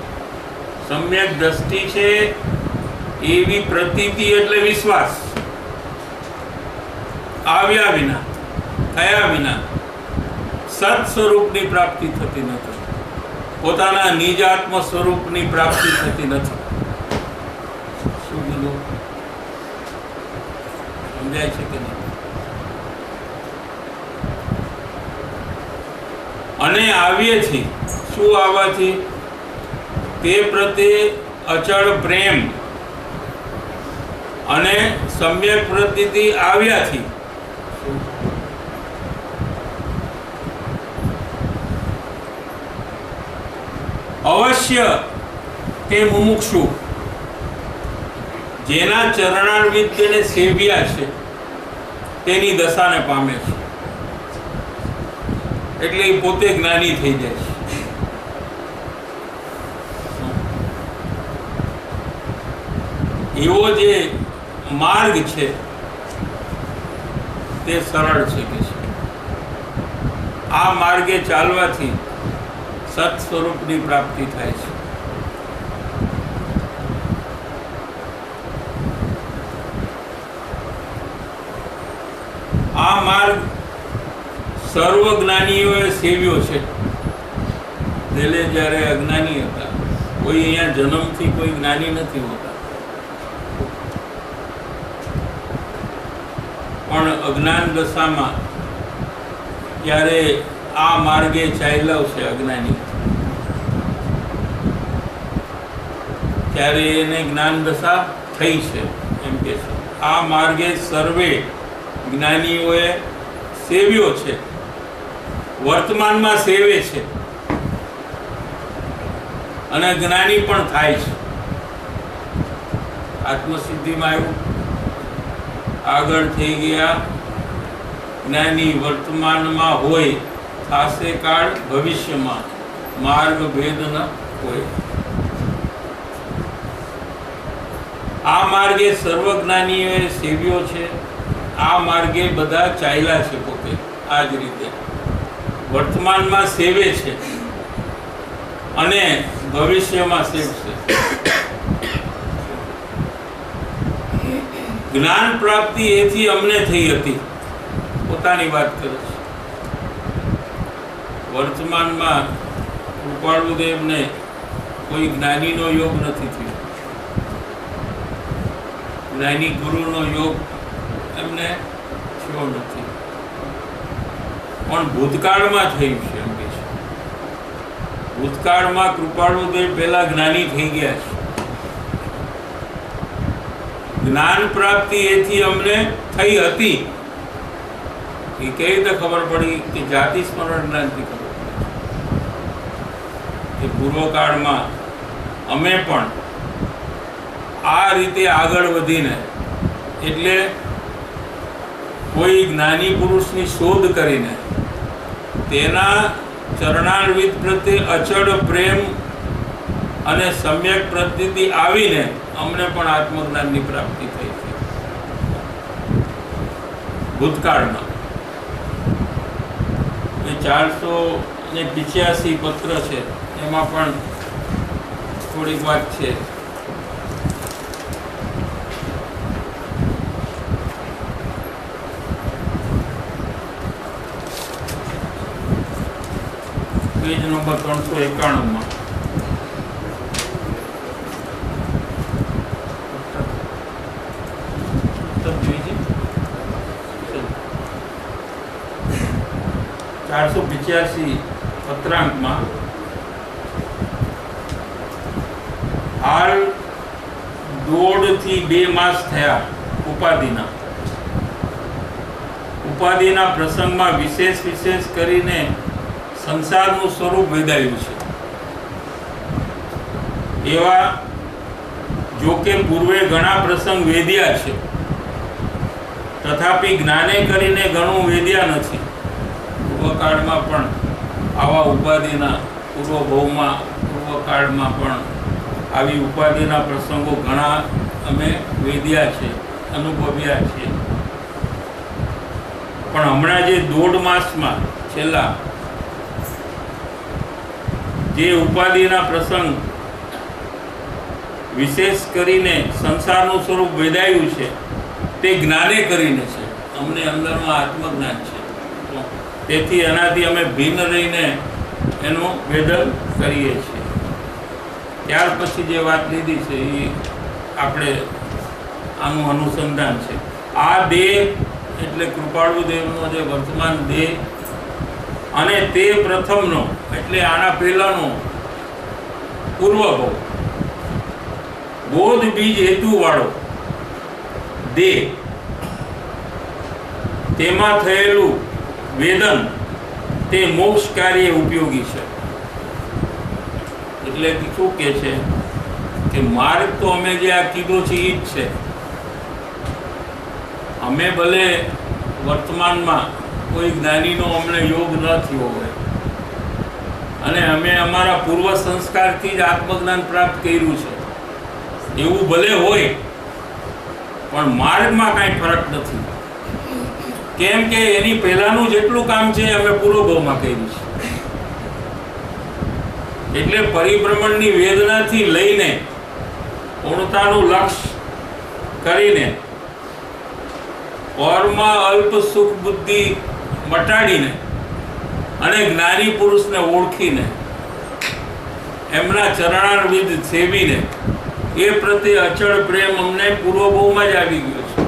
સમ્યક દ્રષ્ટિ છે એવી પ્રતીતિ એટલે વિશ્વાસ આવ્યા વિના, થયા વિના સત સ્વરૂપની પ્રાપ્તિ થતી નથી, પોતાના નિજાત્મ સ્વરૂપની પ્રાપ્તિ થતી નથી. શું કીધું? સમજાય છે કે નહીં? અને આવીએ છીએ શું આવવાથી? તે પ્રત્યે અચળ પ્રેમ અને સમ્યક પ્રતીતિ આવ્યાથી અવશ્ય તે મુમુક્ષુ જેના ચરણારવિંદ તેને સેવ્યા છે તેની દશાને પામે છે. એટલે એ પોતે જ્ઞાની થઈ જાય છે. એવો જે માર્ગ છે તે સરળ છે કે છે. આ માર્ગે ચાલવાથી સત સ્વરૂપની પ્રાપ્તિ થાય છે. આ માર્ગ સર્વ જ્ઞાનીઓએ સેવ્યો છે. પેલે જ્યારે અજ્ઞાની હતા, કોઈ અહીંયા જન્મથી કોઈ જ્ઞાની નથી હોતા, પણ અજ્ઞાન દશામાં ત્યારે આ માર્ગે ચાલ્યો છે અજ્ઞાની, ત્યારે એને જ્ઞાન દશા થઈ છે એમ કે છે. આ માર્ગે સર્વે જ્ઞાનીઓએ સેવ્યો છે, વર્તમાનમાં સેવે છે અને જ્ઞાની પણ થાય છે. આત્મસિદ્ધિમાં એવું આગળ થઈ ગયા જ્ઞાની વર્તમાનમાં હોય, થાશે કાળ ભવિષ્યમાં માર્ગ ભેદ ન હોય. આ માર્ગે સર્વ જ્ઞાનીઓએ સેવ્યો છે. આ માર્ગે બધા ચાલ્યા છે પોતે આ જ રીતે વર્તમાનમાં સેવે છે અને ભવિષ્યમાં સેવશે. જ્ઞાન પ્રાપ્તિ એથી અમને થઈ હતી, પોતાની વાત કરે છે. વર્તમાનમાં કૃપાળુદેવને કોઈ જ્ઞાનીનો યોગ નથી થયો, જ્ઞાની ગુરુનો યોગ એમને થયો નથી, પણ ભૂતકાળમાં થયું છે એમ કે છે. ભૂતકાળમાં કૃપાળુદેવ પહેલા જ્ઞાની થઈ ગયા છે. જ્ઞાન પ્રાપ્તિ એથી અમને થઈ હતી. એ કેવી રીતે ખબર પડી? કે જાતિ સ્મરણ જ્ઞાનથી ખબર પડી કે પૂર્વકાળમાં અમે પણ આ રીતે આગળ વધીને, એટલે કોઈ જ્ઞાની પુરુષની શોધ કરીને તેના ચરણારવિંદ પ્રત્યે અચળ પ્રેમ અને સમ્યક પ્રતીતિ આવીને અમને પણ આત્મજ્ઞાનની પ્રાપ્તિ થઈ છે ભૂતકાળમાં. એ 485 પત્ર છે, એમાં પણ થોડીક વાત છે. પેજ નંબર 391 માં 485 પત્રાંકમાં હાલ 1.5 થી 2 માસ થયા ઉપાધિના પ્રસંગમાં વિશેષ કરીને સંસારનું સ્વરૂપ વેદાયું છે. એવા જોકે પૂર્વે ઘણા પ્રસંગ વેદ્યા છે, તથાપિ જ્ઞાને કરીને ઘણું વેદ્યા નથી. પૂર્વકાળમાં પણ આવા ઉપાધિના પૂર્વકાળમાં પણ આવી ઉપાધિના પ્રસંગો ઘણા અમે વેદ્યા છે, અનુભવ્યા છે. પણ હમણાં જે 1.5 માસમાં છેલ્લા જે ઉપાધિના પ્રસંગ વિશેષ કરીને સંસારનું સ્વરૂપ વેદાયું છે તે જ્ઞાને કરીને છે. અમને અંદરમાં આત્મજ્ઞાન છે, તેથી એનાથી અમે ભિન્ન રહીને એનું વેદન કરીએ છીએ. ત્યાર પછી જે વાત લીધી છે એ આપણે આનું અનુસંધાન છે. આ દેહ એટલે કૃપાળુ દેવનો જે વર્તમાન દેહ અને તે પ્રથમનો એટલે આના પહેલાનો પૂર્વભવ બોધ બીજ હેતુ વાળો દેહ, તેમાં થયેલું વેદન તે મોક્ષ કાર્ય ઉપયોગી છે. એટલે શું કે છે કે માર્ગ તો અમે જે આ કીધો છે એ જ છે. અમે ભલે વર્તમાનમાં કોઈ જ્ઞાનીનો અમને યોગ ન થયો હોય અને અમે અમારા પૂર્વ સંસ્કારથી જ આત્મજ્ઞાન પ્રાપ્ત કર્યું છે એવું ભલે હોય, પણ માર્ગમાં કાંઈ ફરક નથી. કેમ કે એની પહેલાનું જેટલું કામ છે અમે પૂર્વભાવમાં કર્યું છે. એટલે પરિભ્રમણની વેદનાથી લઈને પૂર્ણતાનું લક્ષ્ય કરીને ઓરમાં અલ્પ સુખ બુદ્ધિ મટાડીને અને જ્ઞાની પુરુષને ઓળખીને એમના ચરણારવિંદ સેવીને એ પ્રત્યે અચળ પ્રેમ અમને પૂર્વભાવમાં જ આવી ગયો છે.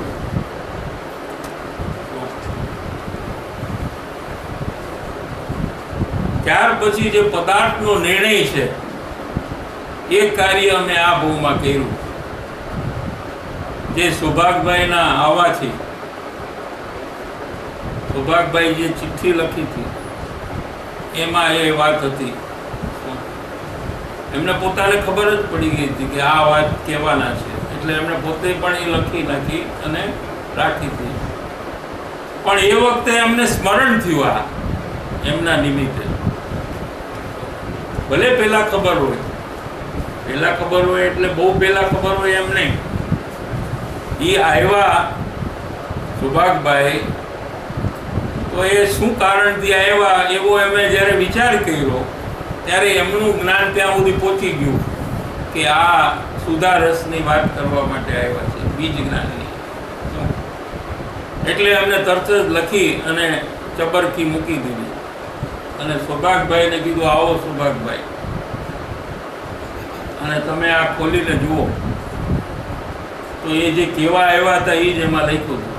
ત્યાર પછી જે પદાર્થનો નિર્ણય છે એ કાર્ય અમે આ ભાવમાં કર્યું. જે સૌભાગભાઈના આવવાથી સૌભાગભાઈ જે ચિઠ્ઠી લખી હતી એમાં એ વાત હતી. એમને પોતાને ખબર જ પડી ગઈ હતી કે આ વાત કહેવાના છે, એટલે એમણે પોતે પણ એ લખી નાખી અને રાખી હતી. પણ એ વખતે એમને સ્મરણ થયું આ એમના નિમિત્તે. ભલે પહેલા ખબર હોય એટલે બહુ પહેલા ખબર હોય એમ નહીં. એ આવ્યા સુભાગભાઈ તો એ શું કારણથી આવ્યા એવો એમણે જ્યારે વિચાર કર્યો ત્યારે એમનું જ્ઞાન ત્યાં સુધી પહોંચી ગયું કે આ સુધારસની વાત કરવા માટે આવ્યા છે, બીજ જ્ઞાનની. એટલે એમને તરત જ લખી અને ચબરકી મૂકી દીધી અને સૌભાગભાઈને કીધું આવો સૌભાગભાઈ અને તમે આ ખોલીને જુઓ. તો એ જે કેવા આવ્યા હતા એ જ એમાં લખ્યું હતું.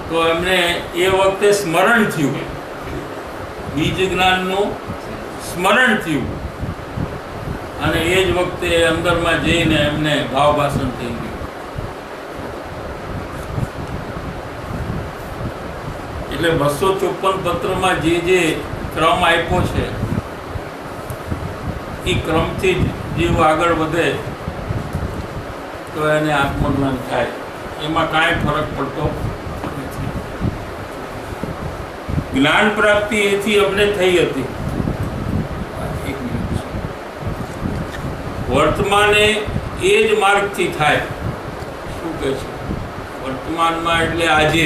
તો એમને એ વખતે સ્મરણ થયું, બીજ જ્ઞાનનું સ્મરણ થયું અને એ જ વખતે અંદરમાં જઈને એમને ભાવભાષણ થઈ ગયું. એટલે 254 પત્રમાં જે ક્રમ આપ્યો છે એ ક્રમથી જ જીવ આગળ વધે તો એને આત્મજ્ઞાન થાય. એમાં કાંઈ ફરક પડતો નથી. જ્ઞાન પ્રાપ્તિ એથી અમને થઈ હતી. વર્તમાને એ જ માર્ગથી થાય. શું કહે છે વર્તમાનમાં એટલે આજે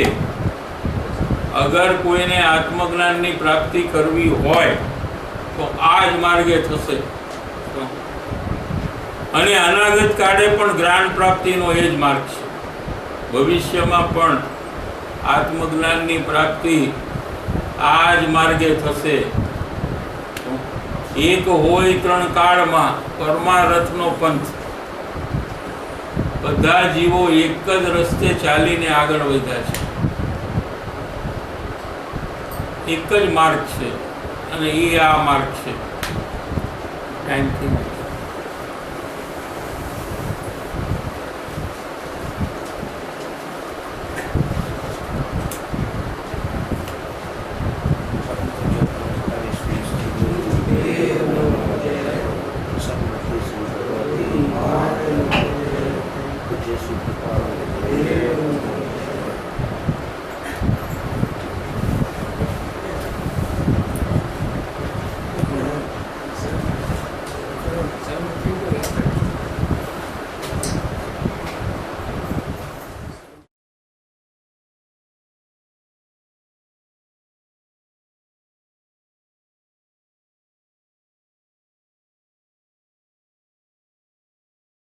અગર કોઈને આત્મજ્ઞાનની પ્રાપ્તિ કરવી હોય તો આ જ માર્ગે થશે. અને અનાગત કાળે પણ જ્ઞાન પ્રાપ્તિનો એ જ માર્ગ છે. ભવિષ્યમાં પણ આત્મજ્ઞાનની પ્રાપ્તિ આ જ માર્ગે થશે. એક હોય 3 કાળમાં પરમારથનો પંથ. બધા જીવો એક જ રસ્તે ચાલીને આગળ વધ્યા છે. એક જ માર્ગ છે અને એ આ માર્ગ છે. ટાઈમથી Jésù